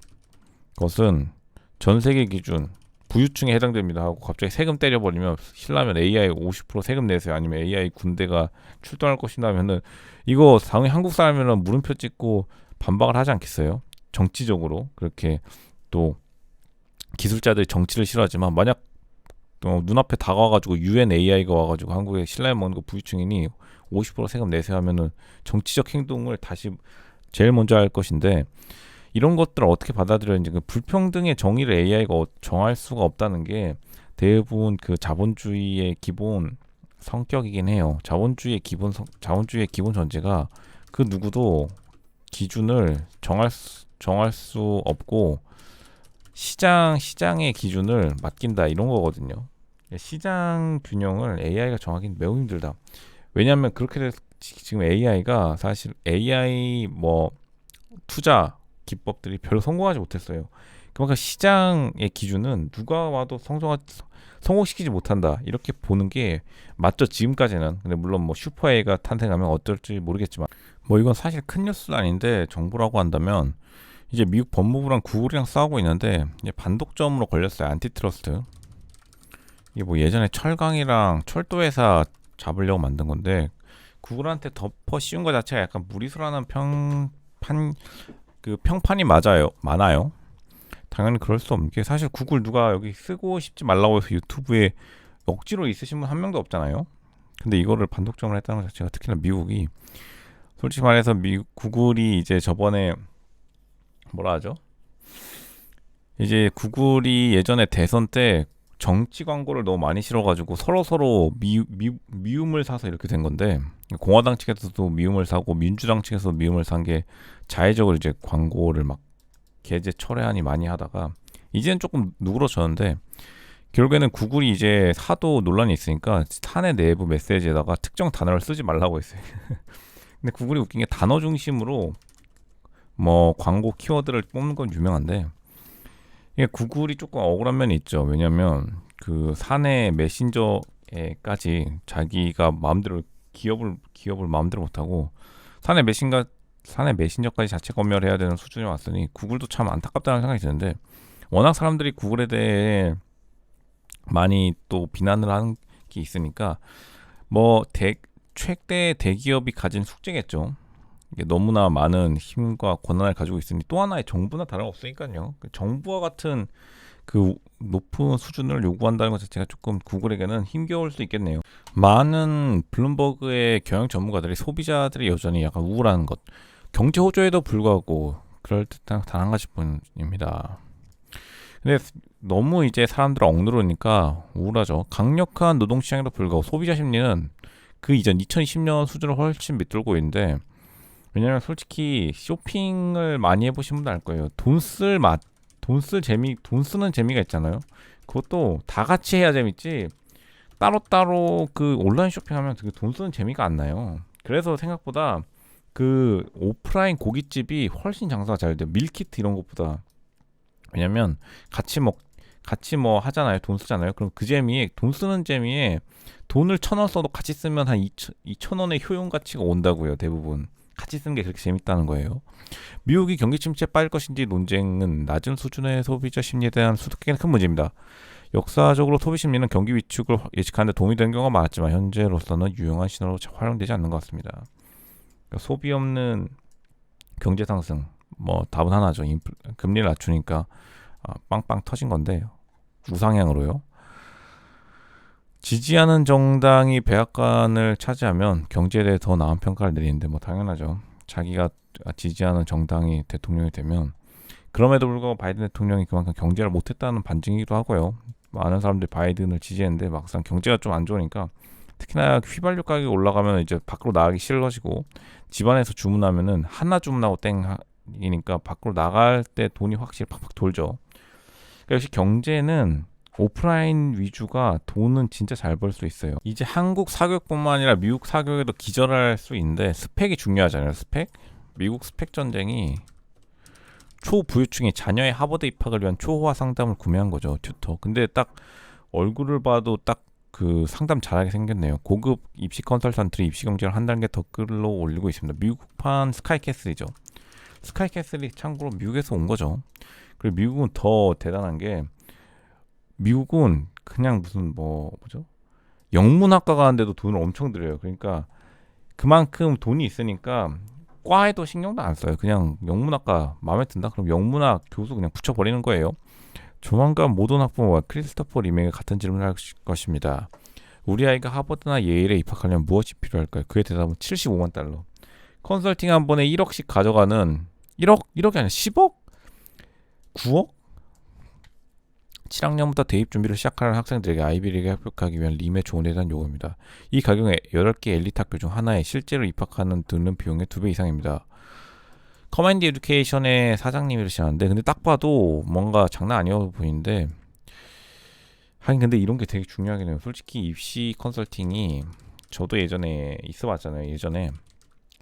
Speaker 1: 그것은 전 세계 기준 부유층에 해당됩니다 하고 갑자기 세금 때려버리면, 신라면 AI 50% 세금 내세요, 아니면 AI 군대가 출동할 것이라면은 이거 당연히 한국 사람이면 물음표 찍고 반박을 하지 않겠어요? 정치적으로 그렇게. 또 기술자들이 정치를 싫어하지만 만약 눈앞에 다가와가지고 UN AI가 와가지고 한국에 신라면 먹는 거 부유층이니 50% 세금 내세요 하면은 정치적 행동을 다시 제일 먼저 할 것인데, 이런 것들을 어떻게 받아들여야지, 그 불평등의 정의를 AI가 정할 수가 없다는 게 대부분 그 자본주의의 기본 성격이긴 해요. 자본주의의 기본 전제가 그 누구도 기준을 정할 수 없고 시장의 기준을 맡긴다 이런 거거든요. 시장 균형을 AI가 정하기는 매우 힘들다. 왜냐하면 그렇게 돼서 지금 AI가 사실 AI 뭐 투자 기법들이 별로 성공하지 못했어요. 그만큼 시장의 기준은 누가 와도 성공시키지 못한다 이렇게 보는 게 맞죠, 지금까지는. 근데 물론 뭐 슈퍼 A가 탄생하면 어떨지 모르겠지만, 뭐 이건 사실 큰 뉴스는 아닌데 정부라고 한다면 이제 미국 법무부랑 구글이랑 싸우고 있는데, 이제 반독점으로 걸렸어요. 안티트러스트. 이게 뭐 예전에 철강이랑 철도회사 잡으려고 만든 건데, 구글한테 덮어 씌운 것 자체가 약간 무리수라는 평판이 많아요. 당연히 그럴 수 없는 게, 사실 구글 누가 여기 쓰고 싶지 말라고 해서 유튜브에 억지로 있으신 분 한 명도 없잖아요. 근데 이거를 반독점을 했다는 것 자체가, 특히나 미국이, 솔직히 말해서 구글이 이제 저번에 뭐라 하죠? 이제 구글이 예전에 대선 때 정치 광고를 너무 많이 실어가지고 서로 미움을 사서 이렇게 된 건데, 공화당 측에서도 미움을 사고 민주당 측에서도 미움을 산 게, 자의적으로 이제 광고를 막 개제 철회하니 많이 하다가 이제는 조금 누그러졌는데, 결국에는 구글이 이제 사도 논란이 있으니까 사내 내부 메시지에다가 특정 단어를 쓰지 말라고 했어요. 근데 구글이 웃긴 게 단어 중심으로 뭐 광고 키워드를 뽑는 건 유명한데, 이게 구글이 조금 억울한 면이 있죠. 왜냐면 그 사내 메신저에까지 자기가 마음대로 기업을 마음대로 못하고 사내 메신저까지 자체 검열해야 되는 수준에 왔으니 구글도 참 안타깝다는 생각이 드는데, 워낙 사람들이 구글에 대해 많이 또 비난을 하는 게 있으니까 뭐 최대 대기업이 가진 숙제겠죠. 이게 너무나 많은 힘과 권한을 가지고 있으니, 또 하나의 정부나 다름없으니까요. 정부와 같은 높은 수준을 요구한다는 것 자체가 조금 구글에게는 힘겨울 수 있겠네요. 많은 블룸버그의 경영 전문가들이 소비자들이 여전히 약간 우울한 것, 경제 호조에도 불구하고 그럴 듯한 단 한 가지뿐입니다. 근데 너무 이제 사람들 억누르니까 우울하죠. 강력한 노동시장에도 불구하고 소비자 심리는 그 이전 2020년 수준을 훨씬 밑돌고 있는데, 왜냐면 솔직히 쇼핑을 많이 해보신 분들 알 거예요. 돈 쓰는 재미가 있잖아요. 그것도 다 같이 해야 재밌지. 따로따로 그 온라인 쇼핑하면 되게 돈 쓰는 재미가 안 나요. 그래서 생각보다 그 오프라인 고깃집이 훨씬 장사가 잘 돼요. 밀키트 이런 것보다. 왜냐면 같이 뭐 하잖아요. 돈 쓰잖아요. 그럼 그 재미에, 돈 쓰는 재미에 돈을 1,000원 써도 같이 쓰면 한 2,000원의 효용 가치가 온다고요. 대부분. 같이 쓰는 게 그렇게 재밌다는 거예요. 미국이 경기 침체에 빠질 것인지 논쟁은 낮은 수준의 소비자 심리에 대한 수도꼭지는 큰 문제입니다. 역사적으로 소비 심리는 경기 위축을 예측하는 데 도움이 되는 경우가 많았지만 현재로서는 유용한 신호로 활용되지 않는 것 같습니다. 그러니까 소비 없는 경제 상승, 뭐 답은 하나죠. 금리를 낮추니까 빵빵 터진 건데, 우상향으로요. 지지하는 정당이 백악관을 차지하면 경제에 대해 더 나은 평가를 내리는데 뭐 당연하죠. 자기가 지지하는 정당이 대통령이 되면, 그럼에도 불구하고 바이든 대통령이 그만큼 경제를 못했다는 반증이기도 하고요. 많은 사람들이 바이든을 지지했는데 막상 경제가 좀 안 좋으니까, 특히나 휘발유 가격이 올라가면 이제 밖으로 나가기 싫어지고, 집안에서 주문하면은 하나 주문하고 땡이니까 밖으로 나갈 때 돈이 확실히 팍팍 돌죠. 그러니까 역시 경제는 오프라인 위주가 돈은 진짜 잘 벌 수 있어요. 이제 한국 사교육뿐만 아니라 미국 사교육에도 기절할 수 있는데, 스펙이 중요하잖아요. 스펙? 미국 스펙 전쟁이 초부유층이 자녀의 하버드 입학을 위한 초호화 상담을 구매한 거죠. 튜터. 근데 딱 얼굴을 봐도 딱 그 상담 잘하게 생겼네요. 고급 입시 컨설턴트들이 입시 경쟁을 한 단계 더 끌어올리고 있습니다. 미국판 스카이캐슬이죠. 스카이캐슬이 참고로 미국에서 온 거죠. 그리고 미국은 더 대단한 게, 미국은 그냥 무슨 뭐죠? 영문학과 가는데도 돈을 엄청 들여요. 그러니까 그만큼 돈이 있으니까 과에도 신경도 안 써요. 그냥 영문학과 마음에 든다? 그럼 영문학 교수 그냥 붙여버리는 거예요. 조만간 모든 학부모와 크리스토퍼 리메가 같은 질문을 할 것입니다. 우리 아이가 하버드나 예일에 입학하려면 무엇이 필요할까요? 그의 대답은 75만 달러. 컨설팅 한 번에 1억씩 가져가는, 1억이 아니라 10억? 9억? 7학년부터 대입 준비를 시작하는 학생들에게 아이비리그에 합격하기 위한 림의 조언에 대한 요구입니다. 이 가격은 8개 엘리트 학교 중 하나에 실제로 입학하는 드는 비용의 2배 이상입니다. 커맨드 에듀케이션의 사장님이시라는데, 근데 딱 봐도 뭔가 장난 아니어 보이는데, 하긴 근데 이런 게 되게 중요하긴 해요. 솔직히 입시 컨설팅이, 저도 예전에 있어 봤잖아요. 예전에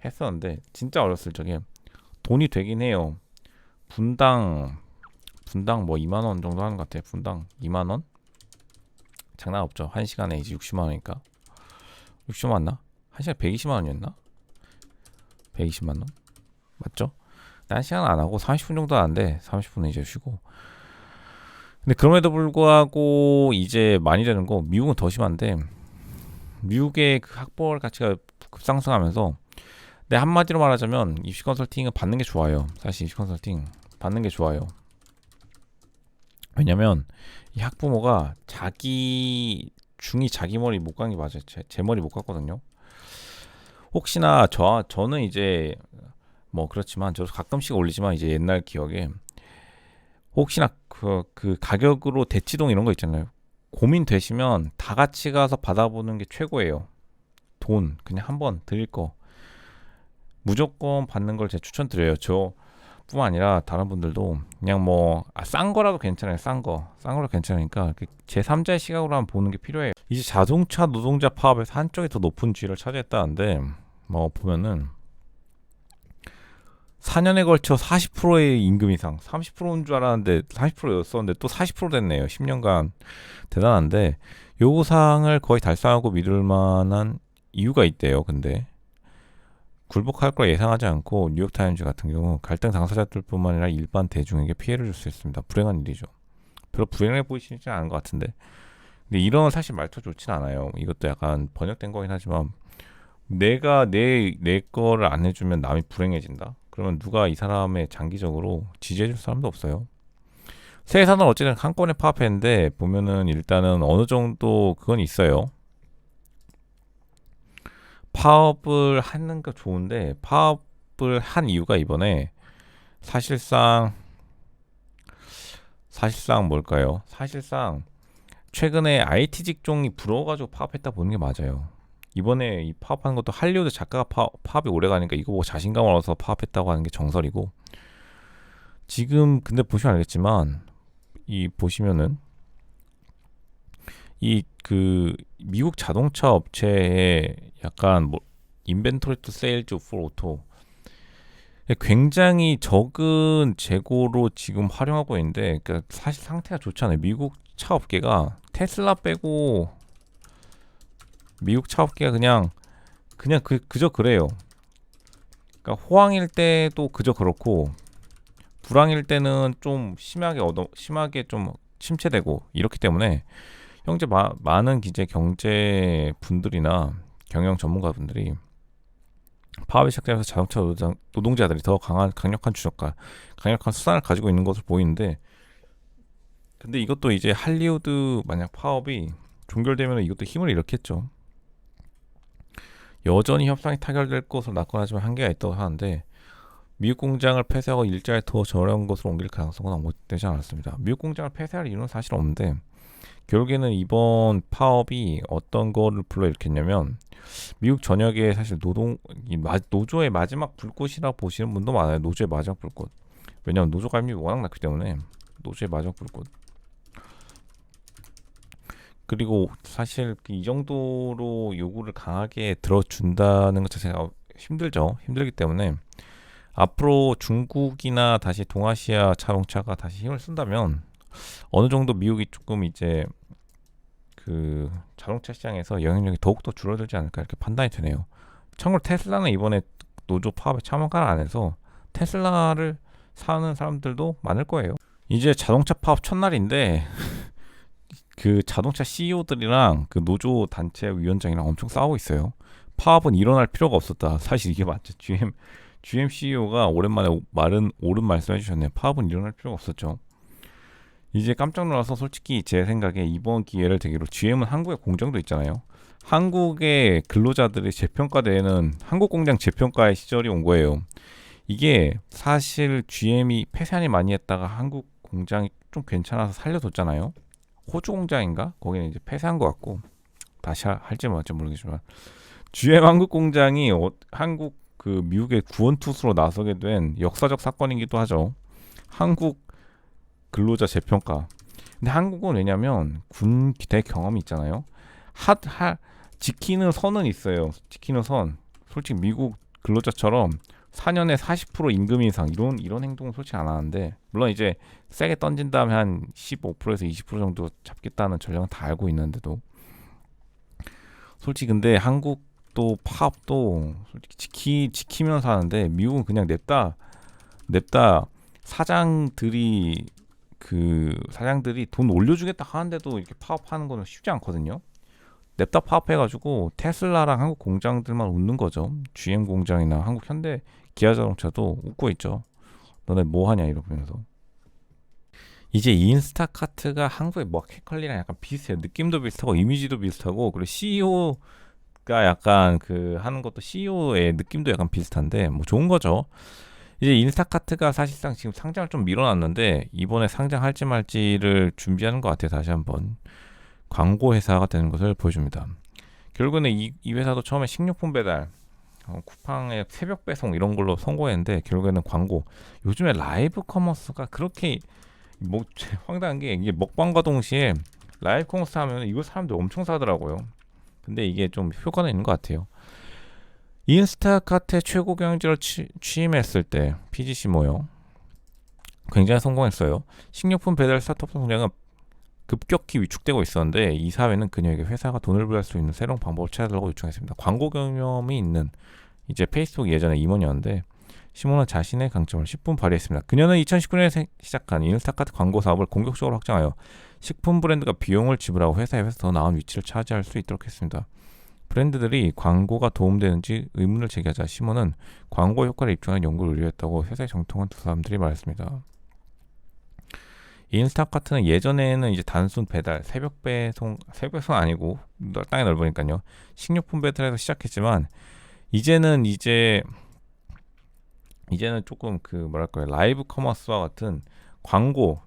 Speaker 1: 했었는데 진짜 어렸을 적에 돈이 되긴 해요. 분당 뭐 2만 원 정도 하는 것 같아요. 분당 2만 원? 장난 없죠. 1시간에 이제 60만 원이니까. 60만 원 맞나? 1시간에 120만 원이었나? 120만 원? 맞죠? 1시간 안 하고 30분 정도 하는데 30분은 이제 쉬고. 근데 그럼에도 불구하고 이제 많이 되는 거, 미국은 더 심한데, 미국의 그 학벌 가치가 급상승하면서, 내 한마디로 말하자면 입시 컨설팅은 받는 게 좋아요. 사실 입시 컨설팅 받는 게 좋아요. 왜냐면 이 학부모가 자기 머리 못 간 게 맞아요. 제 머리 못 갔거든요. 혹시나 저는 이제 뭐 그렇지만 저도 가끔씩 올리지만, 이제 옛날 기억에 혹시나 그 가격으로 대치동 이런 거 있잖아요. 고민되시면 다 같이 가서 받아보는 게 최고예요. 돈 그냥 한번 드릴 거 무조건 받는 걸 제가 추천드려요. 저 뿐만 아니라 다른 분들도 그냥 뭐 싼 거라도 괜찮아요. 싼 거라도 괜찮으니까 제3자의 시각으로 한번 보는 게 필요해요. 이제 자동차 노동자 파업에서 한쪽이 더 높은 지위를 차지했다는데, 뭐 보면은 4년에 걸쳐 40%의 임금 이상, 30%인 줄 알았는데 40%였었는데 또 40% 됐네요. 10년간. 대단한데, 요구사항을 거의 달성하고 믿을 만한 이유가 있대요. 근데 굴복할 걸 예상하지 않고 뉴욕타임즈 같은 경우 갈등 당사자들뿐만 아니라 일반 대중에게 피해를 줄 수 있습니다. 불행한 일이죠. 별로 불행해 보이시지 않은 것 같은데, 근데 이런 사실 말투 좋진 않아요. 이것도 약간 번역된 거긴 하지만, 내가 내 거를 안 해주면 남이 불행해진다? 그러면 누가 이 사람의 장기적으로 지지해줄 사람도 없어요. 세 회사는 어쨌든 한 건에 파업했는데 보면은 일단은 어느 정도 그건 있어요. 파업을 하는 거 좋은데 파업을 한 이유가 이번에 사실상 뭘까요? 사실상 최근에 IT 직종이 부러워가지고 파업했다 보는 게 맞아요. 이번에 이 파업하는 것도 할리우드 작가가 파업이 오래 가니까 이거 보고 자신감을 얻어서 파업했다고 하는 게 정설이고, 지금 근데 보시면 알겠지만 이 보시면은 이 그 미국 자동차 업체에 약간 뭐 인벤토리 투 세일즈 포 오토 굉장히 적은 재고로 지금 활용하고 있는데, 그러니까 사실 상태가 좋지 않아요. 미국 차 업계가 테슬라 빼고 미국 차 업계가 그냥 그저 그래요. 그러니까 호황일 때도 그저 그렇고 불황일 때는 좀 심하게 좀 침체되고 이렇기 때문에 현재 많은 이제 경제 분들이나 경영 전문가분들이 파업이 시작되면서 자동차 노동자들이 더 강력한 주력과 강력한 수단을 가지고 있는 것으로 보이는데, 근데 이것도 이제 할리우드 만약 파업이 종결되면 이것도 힘을 잃겠죠. 여전히 협상이 타결될 것으로 났건 하지만 한계가 있다고 하는데, 미국 공장을 폐쇄하고 일자리 더 저렴한 곳으로 옮길 가능성은 언급되지 않았습니다. 미국 공장을 폐쇄할 이유는 사실 없는데, 결국에는 이번 파업이 어떤 거를 불러일으켰냐면 미국 전역에 사실 노조의 마지막 불꽃이라고 보시는 분도 많아요. 노조의 마지막 불꽃. 왜냐하면 노조 가입률이 워낙 낮기 때문에 노조의 마지막 불꽃. 그리고 사실 이 정도로 요구를 강하게 들어준다는 것 자체가 힘들죠. 힘들기 때문에 앞으로 중국이나 다시 동아시아 자동차가 다시 힘을 쓴다면 어느 정도 미국이 조금 이제 그 자동차 시장에서 영향력이 더욱더 줄어들지 않을까 이렇게 판단이 되네요. 참고로 테슬라는 이번에 노조 파업에 참가를 안 해서 테슬라를 사는 사람들도 많을 거예요. 이제 자동차 파업 첫날인데 그 자동차 CEO들이랑 그 노조 단체 위원장이랑 엄청 싸우고 있어요. 파업은 일어날 필요가 없었다. 사실 이게 맞죠. GM CEO가 오랜만에 옳은 말씀 해주셨네요. 파업은 일어날 필요가 없었죠. 이제 깜짝 놀라서 솔직히 제 생각에 이번 기회를 계기로 GM은 한국에 공장도 있잖아요. 한국의 근로자들이 재평가되는 한국 공장 재평가의 시절이 온 거예요. 이게 사실 GM이 폐쇄한이 많이 했다가 한국 공장이 좀 괜찮아서 살려뒀잖아요. 호주 공장인가? 거기는 이제 폐쇄한 것 같고 다시 할지 말지 모르겠지만 GM 한국 공장이 한국 그 미국의 구원투수로 나서게 된 역사적 사건이기도 하죠. 한국 근로자 재평가. 근데 한국은 왜냐면 군 기대 경험이 있잖아요. 지키는 선은 있어요. 지키는 선. 솔직히 미국 근로자처럼 4년에 40% 임금 인상 이런 행동은 솔직히 안 하는데, 물론 이제 세게 던진 다음에 한 15%에서 20% 정도 잡겠다는 전략은 다 알고 있는데도 솔직히 근데 한국도 파업도 솔직히 지키면서 하는데 미국은 그냥 냅다 사장들이 돈 올려주겠다 하는데도 이렇게 파업하는 거는 쉽지 않거든요. 냅다 파업해가지고 테슬라랑 한국 공장들만 웃는 거죠. GM 공장이나 한국 현대 기아자동차도 웃고 있죠. 너네 뭐 하냐 이러면서. 이제 인스타카트가 한국의 머켓컬리랑 약간 비슷해요. 느낌도 비슷하고 이미지도 비슷하고, 그리고 CEO가 약간 하는 것도 CEO의 느낌도 약간 비슷한데 뭐 좋은 거죠. 이제 인스타카트가 사실상 지금 상장을 좀 밀어놨는데 이번에 상장할지 말지를 준비하는 것 같아요. 다시 한번 광고 회사가 되는 것을 보여줍니다. 결국에는 이 회사도 처음에 식료품 배달, 쿠팡의 새벽 배송 이런 걸로 성공했는데 결국에는 광고. 요즘에 라이브 커머스가 그렇게 뭐 황당한 게 이게 먹방과 동시에 라이브 커머스 하면 이거 사람들 엄청 사더라고요. 근데 이게 좀 효과는 있는 것 같아요. 인스타카트의 최고 경영진으로 취임했을 때 PGC 모형 굉장히 성공했어요. 식료품 배달 스타트업 성장은 급격히 위축되고 있었는데 이사회는 그녀에게 회사가 돈을 부여할 수 있는 새로운 방법을 찾아달라고 요청했습니다. 광고 경험이 있는 이제 페이스북 예전에 임원이었는데 시몬은 자신의 강점을 10분 발휘했습니다. 그녀는 2019년에 시작한 인스타카트 광고 사업을 공격적으로 확장하여 식품 브랜드가 비용을 지불하고 회사에서 더 나은 위치를 차지할 수 있도록 했습니다. 브랜드들이 광고가 도움되는지 의문을 제기하자 시몬은 광고 효과를 입증하는 연구를 의뢰했다고 회사에 정통한 두 사람들이 말했습니다. 인스타카트는 예전에는 이제 단순 배달, 새벽 배송 아니고 땅이 넓으니까요. 식료품 배달에서 시작했지만 이제는 조금 그 뭐랄까요, 라이브 커머스와 같은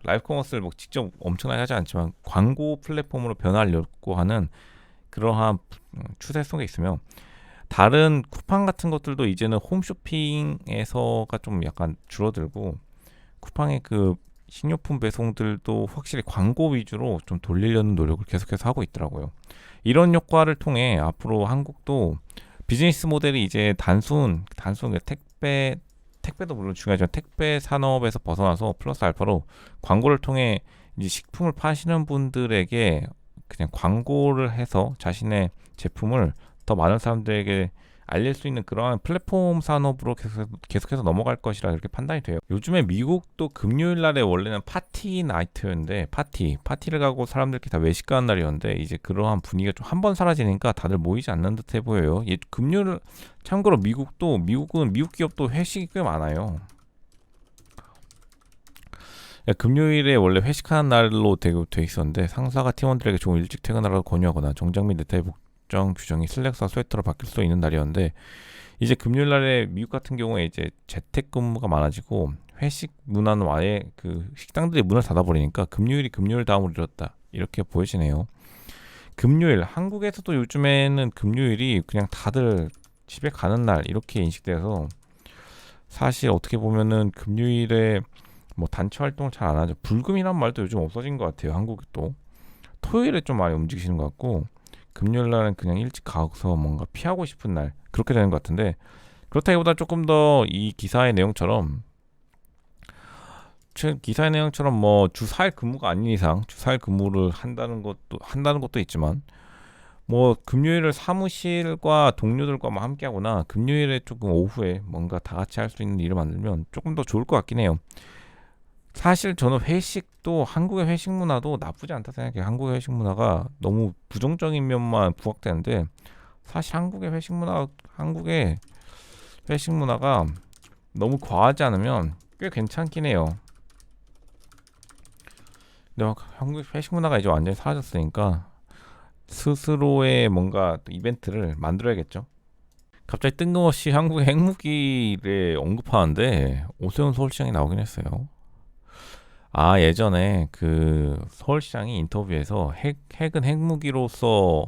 Speaker 1: 라이브 커머스를 뭐 직접 엄청나게 하지 않지만 광고 플랫폼으로 변화하려고 하는 그러한 추세 속에 있으며, 다른 쿠팡 같은 것들도 이제는 홈쇼핑에서가 좀 약간 줄어들고, 쿠팡의 그 식료품 배송들도 확실히 광고 위주로 좀 돌리려는 노력을 계속해서 하고 있더라고요. 이런 효과를 통해 앞으로 한국도 비즈니스 모델이 이제 단순 택배도 물론 중요하지만 택배 산업에서 벗어나서 플러스 알파로 광고를 통해 이제 식품을 파시는 분들에게 그냥 광고를 해서 자신의 제품을 더 많은 사람들에게 알릴 수 있는 그러한 플랫폼 산업으로 계속해서 넘어갈 것이라 이렇게 판단이 돼요. 요즘에 미국도 금요일 날에 원래는 파티 나이트였는데, 파티를 가고 사람들끼리 다 외식 가는 날이었는데, 이제 그러한 분위기가 좀 한 번 사라지니까 다들 모이지 않는 듯해 보여요. 금요일, 참고로 미국 기업도 회식이 꽤 많아요. 금요일에 원래 회식하는 날로 돼 있었는데, 상사가 팀원들에게 좀 일찍 퇴근하라고 권유하거나 정장 및 넥타이 복장 규정이 슬랙스와 스웨터로 바뀔 수 있는 날이었는데, 이제 금요일 날에 미국 같은 경우에 이제 재택근무가 많아지고 회식 문화는 아예 그 식당들이 문을 닫아버리니까 금요일 다음으로 이뤘다, 이렇게 보여지네요. 한국에서도 요즘에는 금요일이 그냥 다들 집에 가는 날 이렇게 인식돼서, 사실 어떻게 보면은 금요일에 뭐 단체 활동을 잘 안 하죠. 불금이란 말도 요즘 없어진 것 같아요. 한국도 토요일에 좀 많이 움직이시는 것 같고, 금요일 날은 그냥 일찍 가서 뭔가 피하고 싶은 날, 그렇게 되는 것 같은데, 그렇다기보다 조금 더 이 기사의 내용처럼 뭐 주 4일 근무가 아닌 이상 주 4일 근무를 한다는 것도 있지만, 뭐 금요일을 사무실과 동료들과 뭐 함께 하거나 금요일에 조금 오후에 뭔가 다 같이 할 수 있는 일을 만들면 조금 더 좋을 것 같긴 해요. 사실 저는 한국의 회식 문화도 나쁘지 않다 생각해요. 한국의 회식 문화가 너무 부정적인 면만 부각되는데, 사실 한국의 회식 문화가 너무 과하지 않으면 꽤 괜찮긴 해요. 근데 한국 회식 문화가 이제 완전히 사라졌으니까 스스로의 뭔가 이벤트를 만들어야겠죠. 갑자기 뜬금없이 한국의 핵무기를 언급하는데 오세훈 서울시장이 나오긴 했어요. 예전에 그 서울시장이 인터뷰에서 핵은 핵무기로서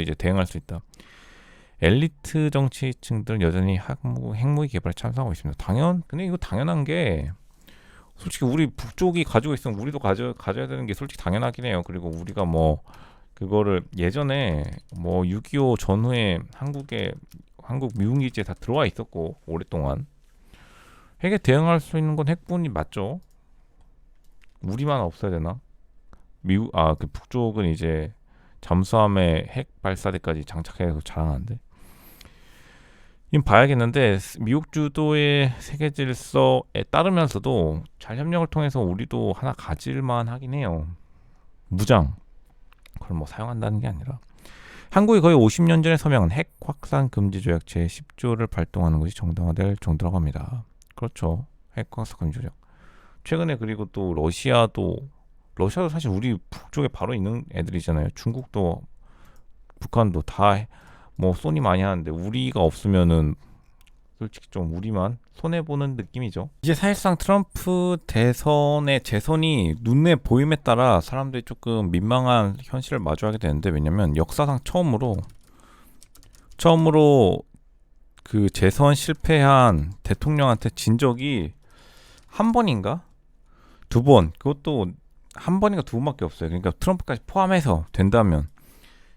Speaker 1: 이제 대응할 수 있다. 엘리트 정치층들은 여전히 핵무기 개발에 참석하고 있습니다. 근데 이거 당연한 게, 솔직히 우리 북쪽이 가지고 있으면 우리도 가져야 되는 게 솔직히 당연하긴 해요. 그리고 우리가 뭐 그거를 예전에 뭐 6.25 전후에 한국 미군 기지에 다 들어와 있었고, 오랫동안 핵에 대응할 수 있는 건 핵뿐이 맞죠. 우리만 없어야 되나? 그 북쪽은 이제 잠수함에 핵 발사대까지 장착해서 자랑하는데, 이건 봐야겠는데, 미국 주도의 세계 질서에 따르면서도 잘 협력을 통해서 우리도 하나 가질만 하긴 해요. 무장. 그걸 뭐 사용한다는 게 아니라, 한국이 거의 50년 전에 서명한 핵 확산 금지 조약 제10조를 발동하는 것이 정당화될 정도라고 합니다. 그렇죠. 핵 확산 금지 조약. 최근에 그리고 또 러시아도 사실 우리 북쪽에 바로 있는 애들이잖아요. 중국도 북한도 다 뭐 쏘니 많이 하는데, 우리가 없으면은 솔직히 좀 우리만 손해보는 느낌이죠. 이제 사실상 트럼프 대선의 재선이 눈에 보임에 따라 사람들이 조금 민망한 현실을 마주하게 되는데, 왜냐면 역사상 처음으로 그 재선 실패한 대통령한테 진 적이 한 번인가? 두 번. 그것도 한 번인가 두 번밖에 없어요. 그러니까 트럼프까지 포함해서 된다면,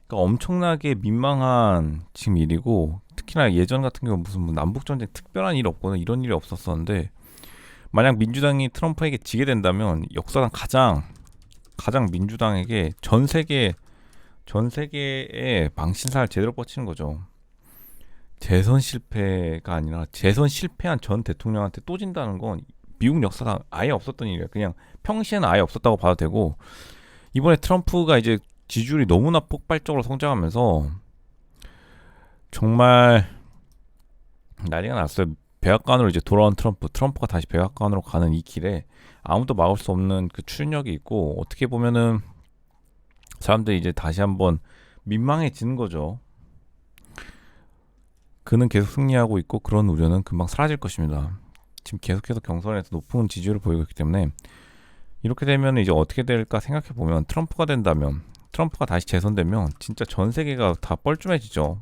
Speaker 1: 그러니까 엄청나게 민망한 지금 일이고, 특히나 예전 같은 경우 무슨 뭐 남북전쟁 특별한 일이 없거나 이런 일이 없었었는데, 만약 민주당이 트럼프에게 지게 된다면 역사상 가장 민주당에게 전 세계의 망신살을 제대로 뻗치는 거죠. 재선 실패가 아니라 재선 실패한 전 대통령한테 또 진다는 건 미국 역사상 아예 없었던 일이에요. 그냥 평시에는 아예 없었다고 봐도 되고, 이번에 트럼프가 이제 지지율이 너무나 폭발적으로 성장하면서 정말 난리가 났어요. 백악관으로 이제 돌아온 트럼프가 다시 백악관으로 가는 이 길에 아무도 막을 수 없는 그 추진력이 있고, 어떻게 보면은 사람들이 이제 다시 한번 민망해지는 거죠. 그는 계속 승리하고 있고 그런 우려는 금방 사라질 것입니다. 지금 계속해서 경선에서 높은 지지율을 보이고 있기 때문에, 이렇게 되면 이제 어떻게 될까 생각해 보면, 트럼프가 다시 재선되면 진짜 전 세계가 다 뻘쭘해지죠.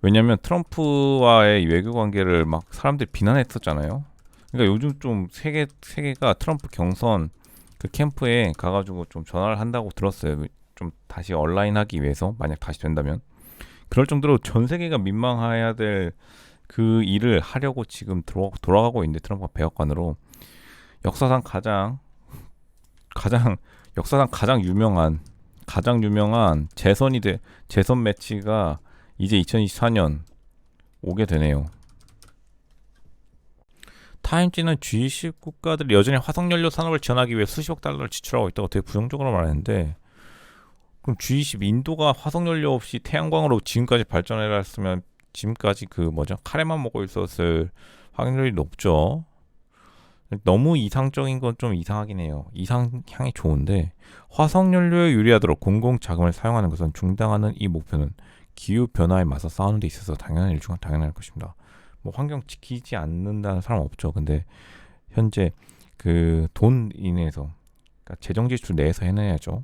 Speaker 1: 왜냐면 트럼프와의 외교 관계를 막 사람들이 비난했었잖아요. 그러니까 요즘 좀 세계가 트럼프 경선 그 캠프에 가가지고 좀 전화를 한다고 들었어요. 좀 다시 온라인하기 위해서, 만약 다시 된다면. 그럴 정도로 전 세계가 민망해야 될 그 일을 하려고 지금 돌아가고 있는데, 트럼프가 백악관으로 역사상 가장 유명한 재선 매치가 이제 2024년 오게 되네요. 타임지는 G20 국가들이 여전히 화석연료 산업을 지원하기 위해 수십억 달러를 지출하고 있다고 되게 부정적으로 말했는데, 그럼 G20 인도가 화석연료 없이 태양광으로 지금까지 발전을 했으면 지금까지 카레만 먹고 있었을 확률이 높죠. 너무 이상적인 건 좀 이상하긴 해요. 이상향이 좋은데, 화석연료에 유리하도록 공공자금을 사용하는 것은 중단하는 이 목표는 기후 변화에 맞서 싸우는 데 있어서 당연한 일 중 당연할 것입니다. 뭐 환경 지키지 않는다는 사람 없죠. 근데 현재 그 돈 인해서, 그러니까 재정 지출 내에서 해내야죠.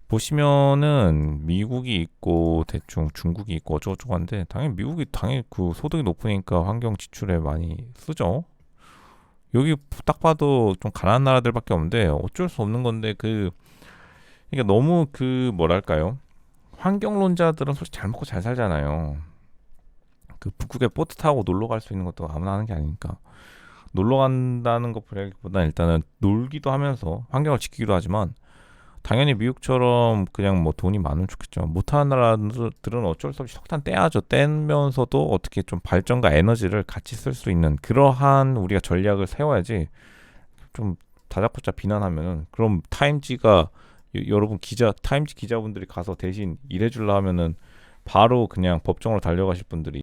Speaker 1: 보시면은 미국이 있고 대충 중국이 있고 어쩌고저쩌고 한데, 미국이 그 소득이 높으니까 환경 지출에 많이 쓰죠. 여기 딱 봐도 좀 가난한 나라들밖에 없는데 어쩔 수 없는 건데, 그러니까 너무 뭐랄까요, 환경론자들은 솔직히 잘 먹고 잘 살잖아요. 그 북극에 보트 타고 놀러 갈 수 있는 것도 아무나 하는 게 아니니까, 놀러 간다는 것보다 일단은 놀기도 하면서 환경을 지키기도 하지만, 당연히 미국처럼 그냥 뭐 돈이 많으면 좋겠죠. 못하는 나라들은 어쩔 수 없이 석탄 떼야죠. 떼면서도 어떻게 좀 발전과 에너지를 같이 쓸 수 있는 그러한 우리가 전략을 세워야지, 좀 다잡고짜 비난하면은, 그럼 여러분 타임지 기자분들이 가서 대신 일해주려 하면은 바로 그냥 법정으로 달려가실 분들이